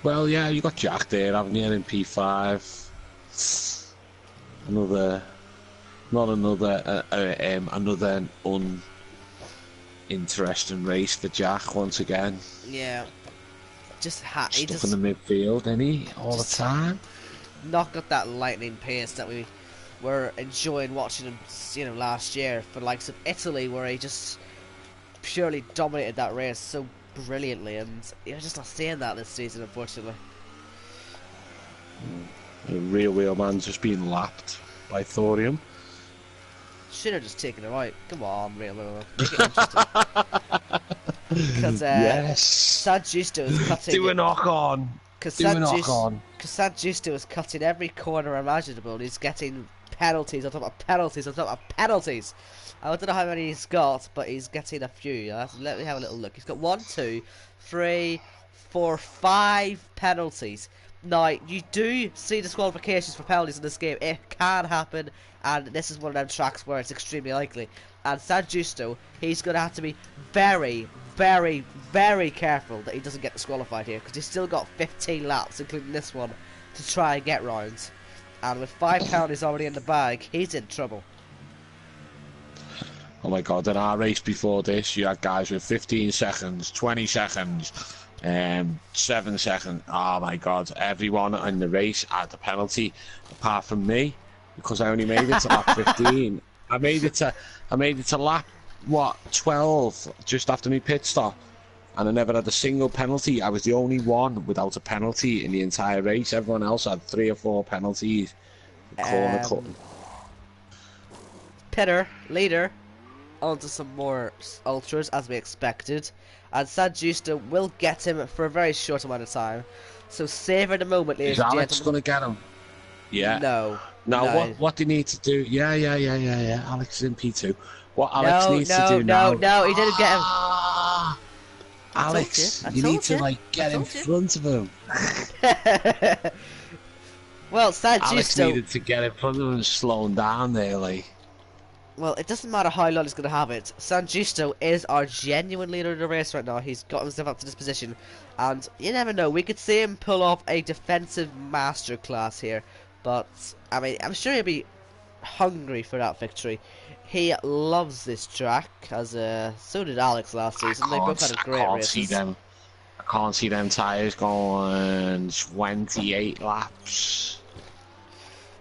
Well, yeah, you got Jack there, haven't you, in P5. Another... Not another... another uninteresting race for Jack, once again. Yeah. Stuck in the midfield, ain't he? All the time. Not got that lightning pace that we... were enjoying watching him, you know, last year for the likes of Italy, where he just purely dominated that race so brilliantly, and you're just not seeing that this season, unfortunately. The real wheel man's just being lapped by Thorium. Should have just taken it out. Come on, real wheel. Make it interesting. Because yes. San Justo is cutting. Do a knock on. Do a knock on. Because San Justo is cutting every corner imaginable. And he's getting penalties on top of penalties on top of penalties. I don't know how many he's got, but he's getting a few. Let me have a little look. He's got 1, 2, 3, 4, 5 penalties. Now, you do see disqualifications for penalties in this game. It can happen, and this is one of them tracks where it's extremely likely. And San Justo, he's going to have to be very, very, very careful that he doesn't get disqualified here, because he's still got 15 laps, including this one, to try and get rounds. And with 5 penalties already in the bag, he's in trouble. Oh my god, in our race before this, you had guys with 15 seconds, 20 seconds, 7 seconds. Oh my god, everyone in the race had a penalty, apart from me, because I only made it to lap 15. I made it to lap, what, 12, just after my pit stop, and I never had a single penalty. I was the only one without a penalty in the entire race. Everyone else had 3 or 4 penalties. Corner cutting. Pitter, leader, onto some more ultras as we expected, and San Justo will get him for a very short amount of time. So savour the moment, ladies and gentlemen. Is Alex going to get him? Yeah. No. No. What do you need to do? Yeah. Alex is in P2. What Alex needs to do now? No, he didn't get him. Alex, you need to like get in front of him. Well, San Alex Justo needed to get in front of him and slow him down there, like. Well, it doesn't matter how long he's going to have it. San Justo is our genuine leader of the race right now. He's got himself up to this position. And you never know, we could see him pull off a defensive masterclass here. But, I mean, I'm sure he'll be hungry for that victory. He loves this track, as so did Alex last season. They both had a great races. I can't see them tyres going 28 laps.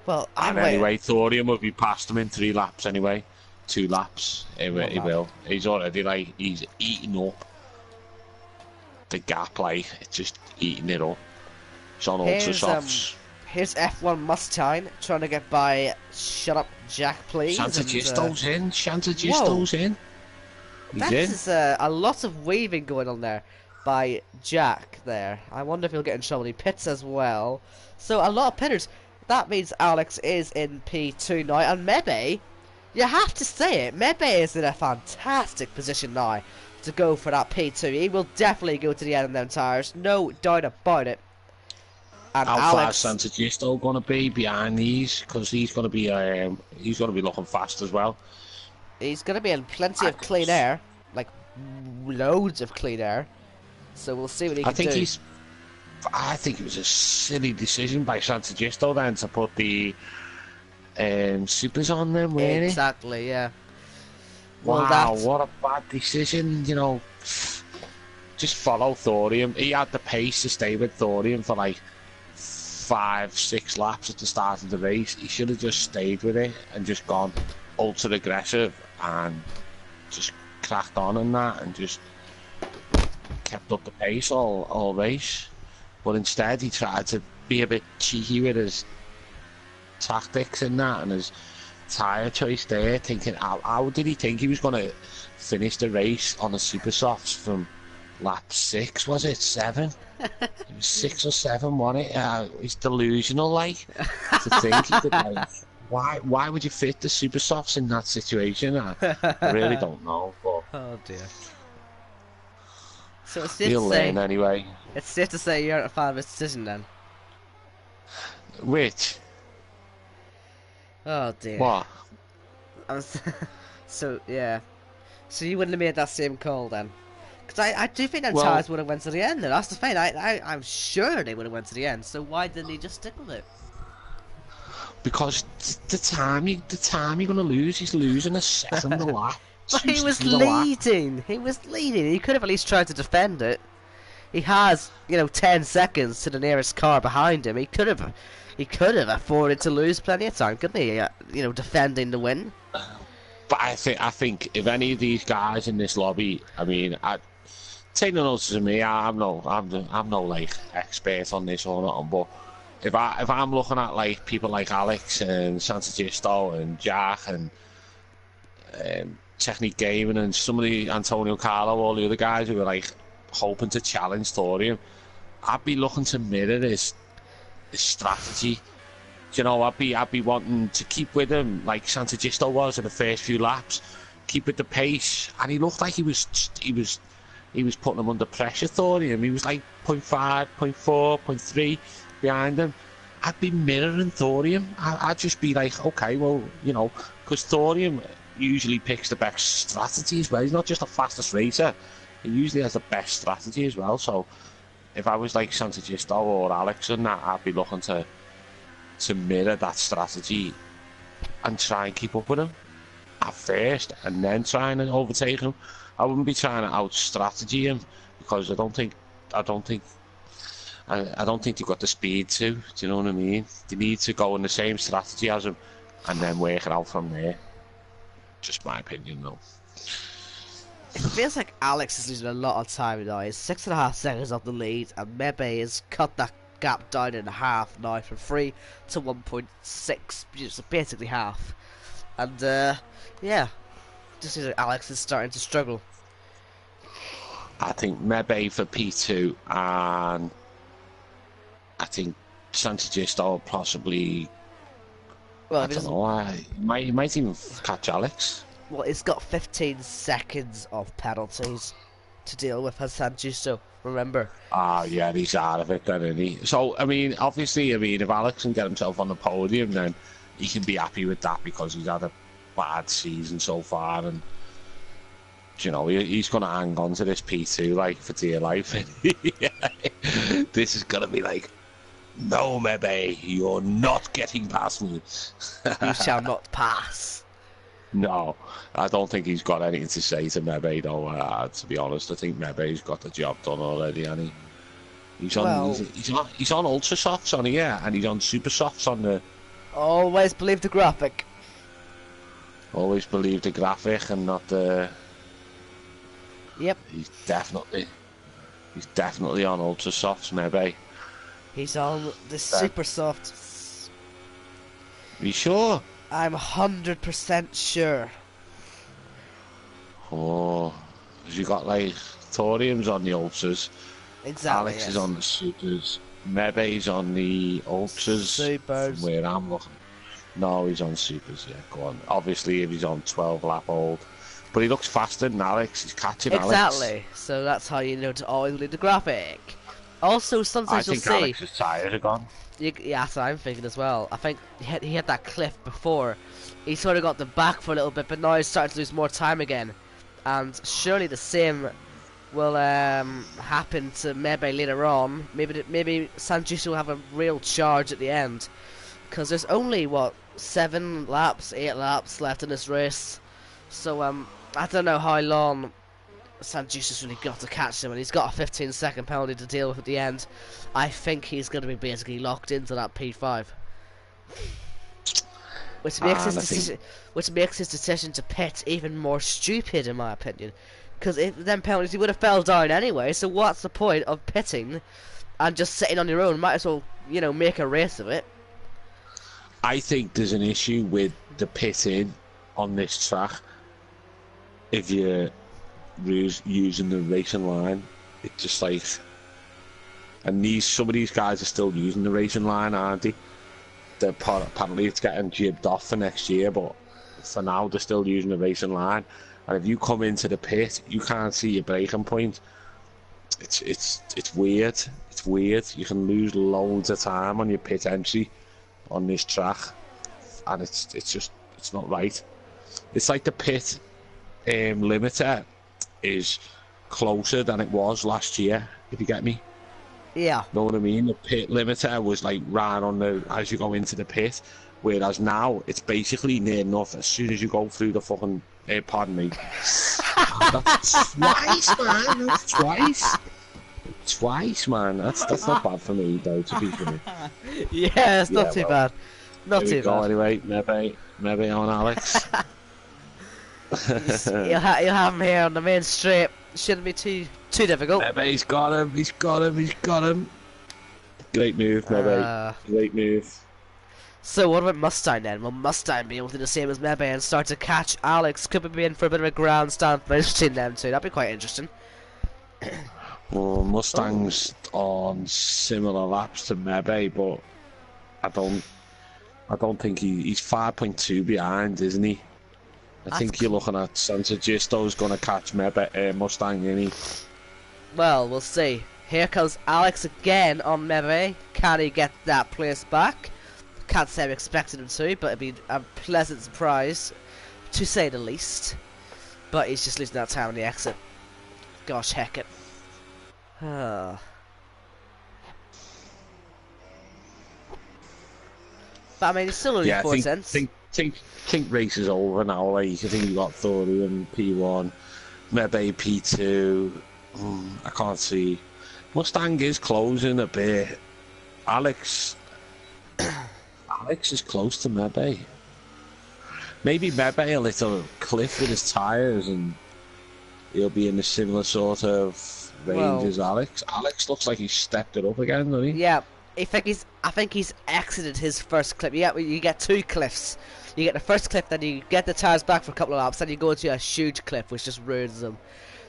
Well, anyway, Thorium will be past him in 3 laps anyway. 2 laps. He will. He's already like, he's eating up the gap, like, it's just eating it up. It's on ultra softs. Here's F1 Mustang trying to get by. Shut up, Jack, please. Santa Gisto's in. Santa Gisto's in. That's a lot of weaving going on there by Jack there. I wonder if he'll get in trouble. He pits as well. So a lot of pitters. That means Alex is in P2 now, and maybe, you have to say it, maybe is in a fantastic position now to go for that P2. He will definitely go to the end of them tyres, no doubt about it. And how far is Santa Gisto going to be behind these? Because he's going to be looking fast as well. He's going to be in plenty of clean air, like loads of clean air. So we'll see what he can do. I think it was a silly decision by Santa Gisto then to put the supers on them, really. Exactly, yeah. Wow, what a bad decision, you know. Just follow Thorium. He had the pace to stay with Thorium for like 5-6 laps at the start of the race. He should have just stayed with it and just gone ultra aggressive and just cracked on in that and just kept up the pace all race. But instead he tried to be a bit cheeky with his tactics in that and his tyre choice there, thinking how did he think he was going to finish the race on the super softs from lap 6, was it? 7? It was 6 or 7, wasn't it? It's delusional, like, to think he could, like, why would you fit the super softs in that situation? I really don't know, but... Oh dear. So it's safe he'll learn anyway. It's safe to say you're not a fan of his decision then. Which? Oh dear. What? So yeah. So you wouldn't have made that same call then? Because I do think that tyres would have went to the end. That's the thing. I'm sure they would have went to the end. So why didn't he just stick with it? Because the time you're going to lose, he's losing a second a lap. But he was leading. He was leading. He could have at least tried to defend it. He has, 10 seconds to the nearest car behind him. He could have afforded to lose plenty of time, couldn't he? Defending the win. But I think if any of these guys in this lobby, I mean, take no notice of me. I'm no like expert on this or nothing. But if I'm looking at like people like Alex and Santa Gisto and Jack and technique gaming and some of the Antonio Carlo, all the other guys who were like hoping to challenge Thorium, I'd be looking to mirror his strategy. You know, I'd be wanting to keep with him like Santagisto was in the first few laps, keep with the pace, and he looked like he was putting him under pressure. Thorium, he was like 0.5, 0.4, 0.3 behind him. I'd be mirroring Thorium. I'd just be like, okay, well, you know, because Thorium usually picks the best strategy as well. He's not just the fastest racer; he usually has the best strategy as well. So, if I was like Santagisto or Alex and that, I'd be looking to mirror that strategy and try and keep up with him at first, and then trying to overtake him. I wouldn't be trying to out-strategy him because I don't think they've got the speed to. Do you know what I mean? They need to go in the same strategy as him and then work it out from there. Just my opinion, though. It feels like Alex is losing a lot of time now. He's 6.5 seconds off the lead, and Mebe has cut that gap down in half now from 3 to 1.6, so basically half. And yeah, just seems like Alex is starting to struggle. I think Mebe for P2, and I think Santagisto possibly. Well, I don't know. He might even catch Alex. Well, he's got 15 seconds of penalties to deal with, as Santagisto. Remember? Yeah, he's out of it then, isn't he? So, I mean, obviously, if Alex can get himself on the podium, then he can be happy with that because he's had a bad season so far, and you know, he's going to hang on to this P2 like for dear life. This is going to be like, no, Mebe, you're not getting past me. You shall not pass. No, I don't think he's got anything to say to Mebe, though. To be honest, I think Mebe's got the job done already, and he's on ultra softs on here, and he's on super softs on the. Always believe the graphic. Always believe the graphic and not the. Yep. He's definitely on ultra softs, Mebe. He's on the super soft. Are you sure? I'm 100% sure. Oh, has you got like Thorium's on the ultras? Exactly. Alex is on the supers. Mebe's on the ultras. Supers. From where I'm looking. No, he's on supers. Yeah, go on. Obviously, if he's on 12 lap old, but he looks faster than Alex. He's catching Alex. Exactly. So that's how you know to always read the graphic. Also, sometimes you'll see. I think Alex's tyres are gone. Yeah, that's what I'm thinking as well. I think he hit that cliff before. He sort of got the back for a little bit, but now he's starting to lose more time again. And surely the same will happen to Mebe later on. Maybe Santagisto will have a real charge at the end, because there's only what 7 laps, 8 laps left in this race. So I don't know how long Santagisto's really got to catch him, and he's got a 15-second penalty to deal with at the end. I think he's going to be basically locked into that P5, which makes his decision to pit even more stupid, in my opinion. Because if them penalties, he would have fell down anyway. So what's the point of pitting and just sitting on your own? Might as well, you know, make a race of it. I think there's an issue with the pitting on this track. If you're using the racing line, it's just like, and some of these guys are still using the racing line, aren't they? Apparently it's getting jibbed off for next year, but for now they're still using the racing line. And if you come into the pit, you can't see your braking point. It's weird. It's weird. You can lose loads of time on your pit entry on this track, and it's not right. It's like the pit limiter is closer than it was last year, if you get me. Yeah. Know what I mean? The pit limiter was like right on the as you go into the pit, whereas now it's basically near enough as soon as you go through the fucking pardon me. That's twice, man. That's twice. Twice, man. That's not bad for me though, to be fair. Yeah, it's not too bad. Not too bad. Anyway, maybe on Alex. You'll have him here on the main straight. Shouldn't be too difficult. Maybe he's got him. Great move, maybe. Great move. So what about Mustang then? Will Mustang be able to do the same as Mebe and start to catch Alex? Could we be in for a bit of a grandstand finish between them two? That'd be quite interesting. Well, Mustang's on similar laps to Mebe, but I don't think he's 5.2 behind, isn't he? I think you're looking at Santa Gisto's going to catch Mustang, isn't he? Well, we'll see. Here comes Alex again on Mebe. Can he get that place back? Can't say I expected him to, but it'd be a pleasant surprise, to say the least. But he's just losing that time on the exit. Gosh, heck it. But I mean, it's still only 4 cents. Think race is over now. Like, I think you got Thorium P1, Mebe P2. I can't see. Mustang is closing a bit. Alex is close to Mebe. Maybe Mebe a little cliff with his tyres and he'll be in a similar sort of range as Alex. Alex looks like he's stepped it up again, doesn't he? Yeah, I think he's exited his first cliff. You get 2 cliffs. You get the first cliff, then you get the tyres back for a couple of laps, then you go into a huge cliff which just ruins them.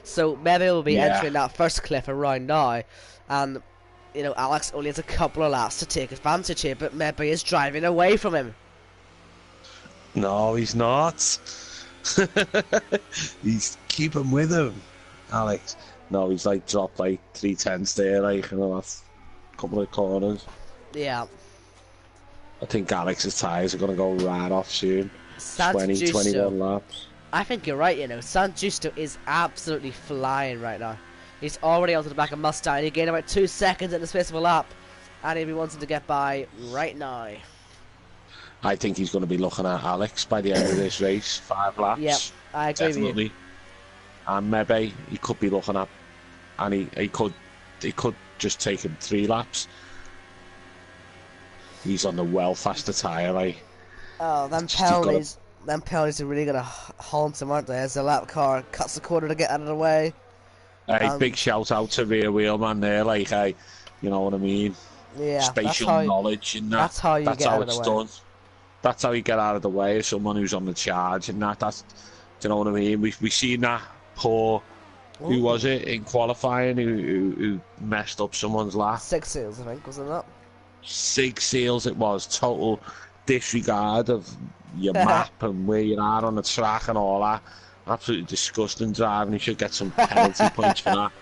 So Mebe will be entering that first cliff around now, and you know, Alex only has a couple of laps to take advantage here, but Mebe is driving away from him. No, he's not. He's keeping with him, Alex. No, he's like dropped like 3/10 there, like in the last couple of corners. Yeah. I think Alex's tyres are going to go right off soon. 21 laps. I think you're right, you know. San Justo is absolutely flying right now. He's already onto the back of Mustang. He gained about 2 seconds in the space of a lap, and he'll be wanting to get by right now. I think he's going to be looking at Alex by the end of this race. 5 laps. Yep, I agree with you. And Mebe, he could be looking at, and he could just take him 3 laps. He's on the well faster tyre, like. Oh, them penalties are really going to haunt him, aren't they? As the lap car cuts the corner to get out of the way. Big shout out to rear wheel man there, like, you know what I mean? Yeah, spatial knowledge and that. That's how you get out of the way. Done. That's how you get out of the way of someone who's on the charge and that. That's, do you know what I mean? We seen that poor, who was it in qualifying who messed up someone's lap? 6 Seals, I think, wasn't that? 6 Seals it was. Total disregard of your map and where you are on the track and all that. Absolutely disgusting driving. You should get some penalty points for that.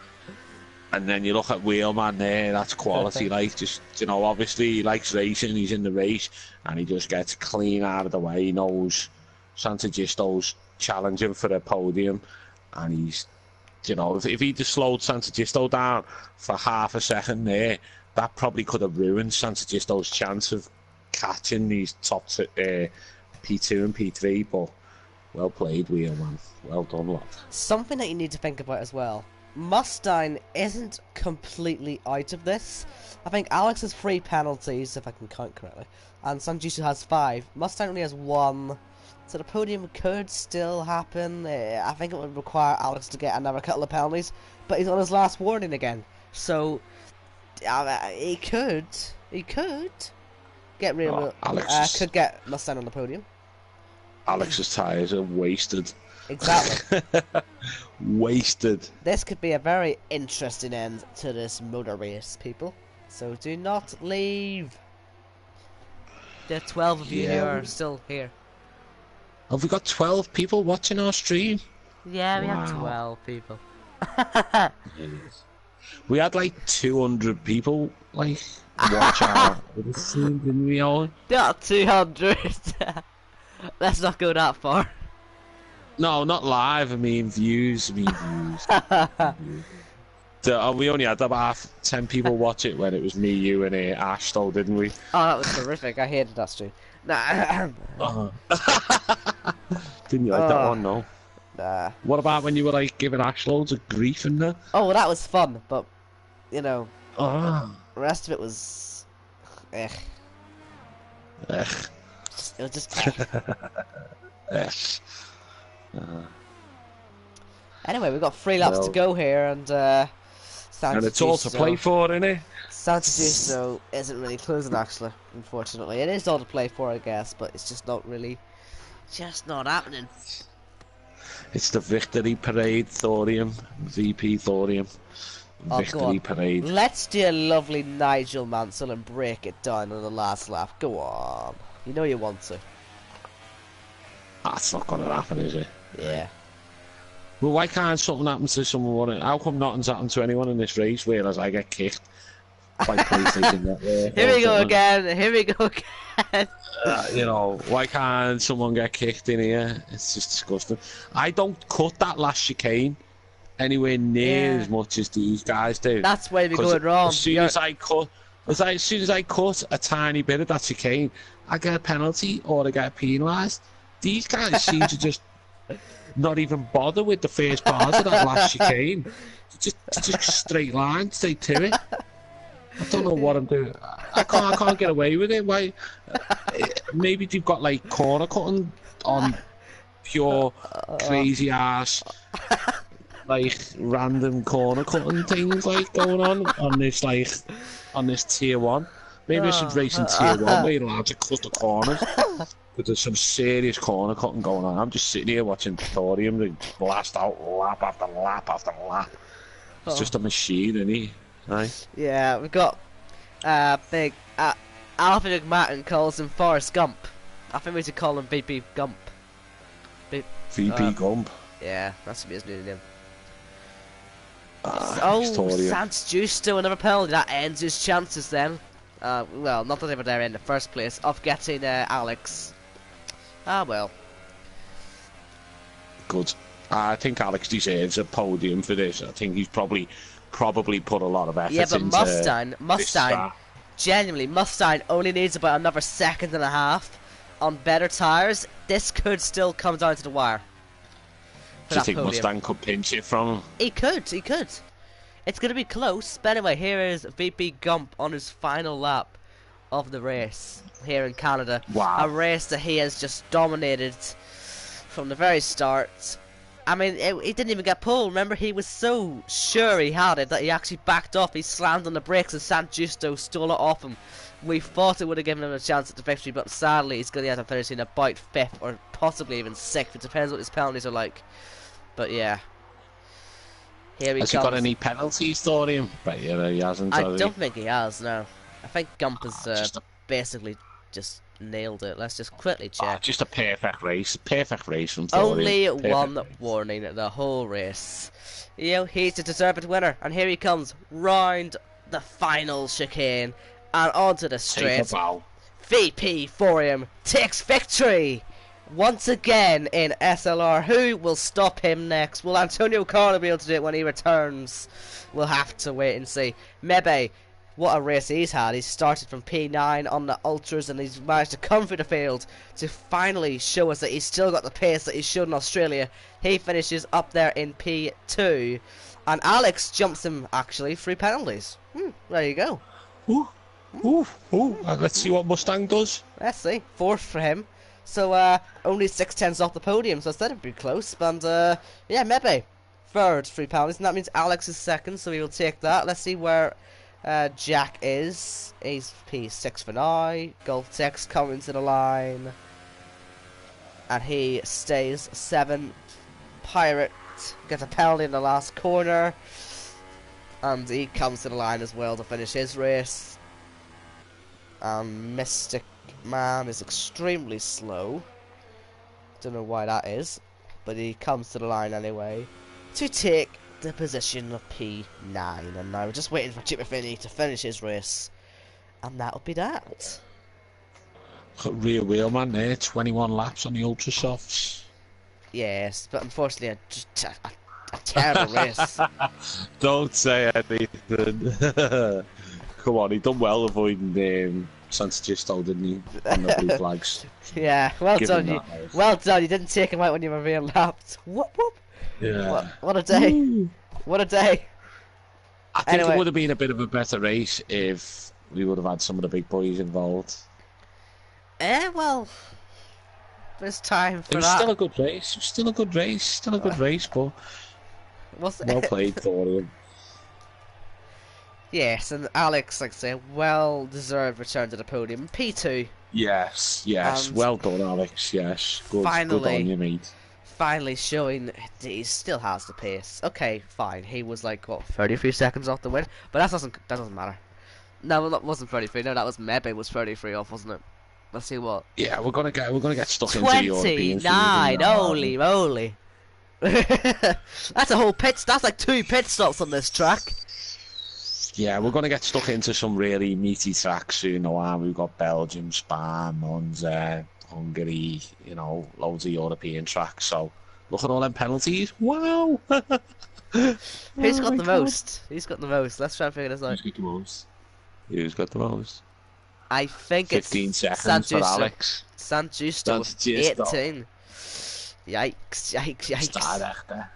And then you look at Wheelman there, that's quality. Like, just, you know, obviously he likes racing, he's in the race, and he just gets clean out of the way. He knows Santa Gisto's challenging for a podium, and he's, you know, if he just slowed Santa Gisto down for half a second there, that probably could have ruined Santa Gisto's chance of catching these top P2 and P3, but well played, Wheelman. Well done, lad. Something that you need to think about as well. Mustang isn't completely out of this. I think Alex has 3 penalties, if I can count correctly, and Sanjusu has 5. Mustang only has 1, so the podium could still happen. I think it would require Alex to get another couple of penalties, but he's on his last warning again, so he could get could get Mustang on the podium. Alex's tyres are wasted. Exactly. Wasted. This could be a very interesting end to this motor race, people. So do not leave. There are 12 of you who are still here. Have we got 12 people watching our stream? Yeah, we have 12 people. We had like 200 people like watch our stream, didn't we all? Not 200. Let's not go that far. No, not live. I mean views. We only had about 10 people watch it when it was me, you, and Ash, though, didn't we? Oh, that was terrific. I hated that stream. Nah. Didn't you like that one? No. Nah. What about when you were like giving Ash loads of grief in there? Oh, well, that was fun, but you know, the rest of it was, It was just. Anyway, we've got 3 laps to go here, and it's all to play for, isn't it? Santa Giusto isn't really closing, actually, unfortunately. It is all to play for, I guess, but it's just not really... just not happening. It's the victory parade, Thorium. VP Thorium. Victory parade. Let's do a lovely Nigel Mansell and break it down on the last lap. Go on. You know you want to. That's not going to happen, is it? Yeah. Well, why can't something happen to someone? How come nothing's happened to anyone in this race, whereas I get kicked by PlayStation Network? Here we go again. Here we go again. You know, why can't someone get kicked in here? It's just disgusting. I don't cut that last chicane anywhere near as much as these guys do. That's where we're going wrong. As soon as I cut a tiny bit of that chicane, I get a penalty or I get penalised. These guys seem to just not even bother with the first part of that last chicane. Just straight line, straight to it. I don't know what I'm doing. I can't get away with it. Why? Maybe they've got like corner cutting on pure crazy ass, like random corner cutting things like going on this tier 1. Maybe I should race in tier 1 where you're allowed to cut the corners. But there's some serious corner cutting going on. I'm just sitting here watching Thorium and blast out lap after lap after lap. It's just a machine, isn't he? Right. Yeah, we've got big Alfred McMatton calls him Forrest Gump. I think we should call him VP Gump. VP Gump. Yeah, that should be his new name. Victoria. Santos Justo, another penalty. That ends his chances then. Well, not that they were there in the first place, of getting Alex. Ah, well. Good. I think Alex deserves a podium for this. I think he's probably put a lot of effort into. Yeah, but Mustang, genuinely, Mustang only needs about another second and a half on better tyres. This could still come down to the wire. Do you think Mustang could pinch it from him? He could. It's going to be close. But anyway, here is VP Gump on his final lap of the race here in Canada. Wow. A race that he has just dominated from the very start. I mean, he didn't even get pulled. Remember, he was so sure he had it that he actually backed off. He slammed on the brakes and San Justo stole it off him. We thought it would have given him a chance at the victory, but sadly he's going to have to finish in about 5th or possibly even 6th. It depends what his penalties are like. But yeah. Here he comes. Has he got any penalties, Thorium? But yeah, he hasn't. I don't think he has, no. I think Gump has basically just nailed it. Let's just quickly check. Just a perfect race. Perfect race from Thorium. Only one warning the whole race. You know, he's the deserved winner. And here he comes, round the final chicane. And onto the straight. VP Thorium takes victory! Once again in SLR. Who will stop him next? Will Antonio Carlo be able to do it when he returns? We'll have to wait and see. Maybe. What a race he's had. He's started from P9 on the Ultras and he's managed to come through the field to finally show us that he's still got the pace that he showed in Australia. He finishes up there in P2 and Alex jumps him actually 3 penalties. There you go. Let's see what Mustang does. Let's see. 4th for him. So only 6/10 off the podium, so that'd be close. But yeah, maybe 3rd 3 penalties, and that means Alex is 2nd, so we will take that. Let's see where Jack is. He's P6 for now. Golf Tex coming to the line, and he stays 7th. Pirate gets a penalty in the last corner, and he comes to the line as well to finish his race. Mystic Man is extremely slow. Don't know why that is, but he comes to the line anyway to take the position of P9. And now we're just waiting for Chipper Finney to finish his race, and that'll be that. Rear wheel man there, 21 laps on the Ultra Softs. Yes, but unfortunately, just a terrible race. Don't say anything. Come on, he done well avoiding Santa Giusto, didn't he? On the blue flags. Yeah, well done you. Well done. You didn't take him out when you were being lapped. Whoop whoop. Yeah. What a day. Woo. What a day. I think it would have been a bit of a better race if we would have had some of the big boys involved. Well, there's time for that. It was still a good race. Still a good race, but well played, Thorium. Yes, and Alex, like I say, well-deserved return to the podium. P2. Yes, yes. And Well done, Alex. Yes. Good on finally, you, mate. finally showing that he still has the pace. Okay, fine. He was like, what, 33 seconds off the win? But that doesn't matter. No, that wasn't 33. No, that was Mebe was 33 off, wasn't it? Let's see what. Yeah, we're gonna get stuck into the European season 29! now, aren't Holy we? moly. That's a whole pit. That's like 2 pit stops on this track. Yeah, we're gonna get stuck into some really meaty tracks soon. We've got Belgium, Spa, Monza, Hungary. You know, loads of European tracks. So look at all them penalties. Wow. Who's got the my God. most? Who's got the most? Let's try and figure this out. Who's got the most? Who's got the most? I think it's 15 seconds San for Giusto. Alex. San Giusto with 18. Yikes, yikes, yikes. Starter.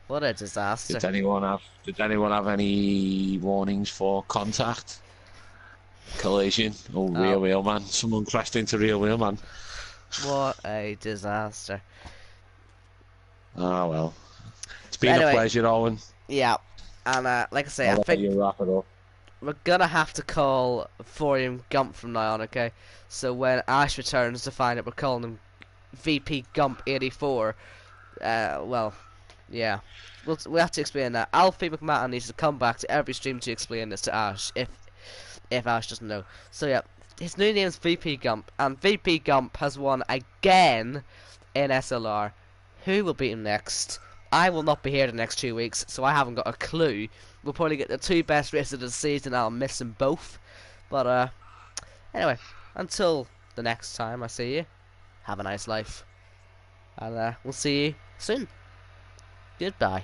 What a disaster. Did anyone have any warnings for contact? Collision? Oh, rear wheel man. Someone crashed into rear wheel man. What a disaster. Oh well. It's been a pleasure, Owen. Yeah. And like I say, I'll I think you wrap it up. we're gonna have to call Forium Gump from now on, okay? So when Ash returns to find out we're calling him VP Gump 84, well, yeah. We'll have to explain that. Alfie McMahon needs to come back to every stream to explain this to Ash, if Ash doesn't know. So yeah, his new name is VP Gump, and VP Gump has won again in SLR. Who will beat him next? I will not be here the next 2 weeks, so I haven't got a clue. We'll probably get the 2 best races of the season, I'll miss them both. But anyway, until the next time I see you, have a nice life. And we'll see you soon. Goodbye.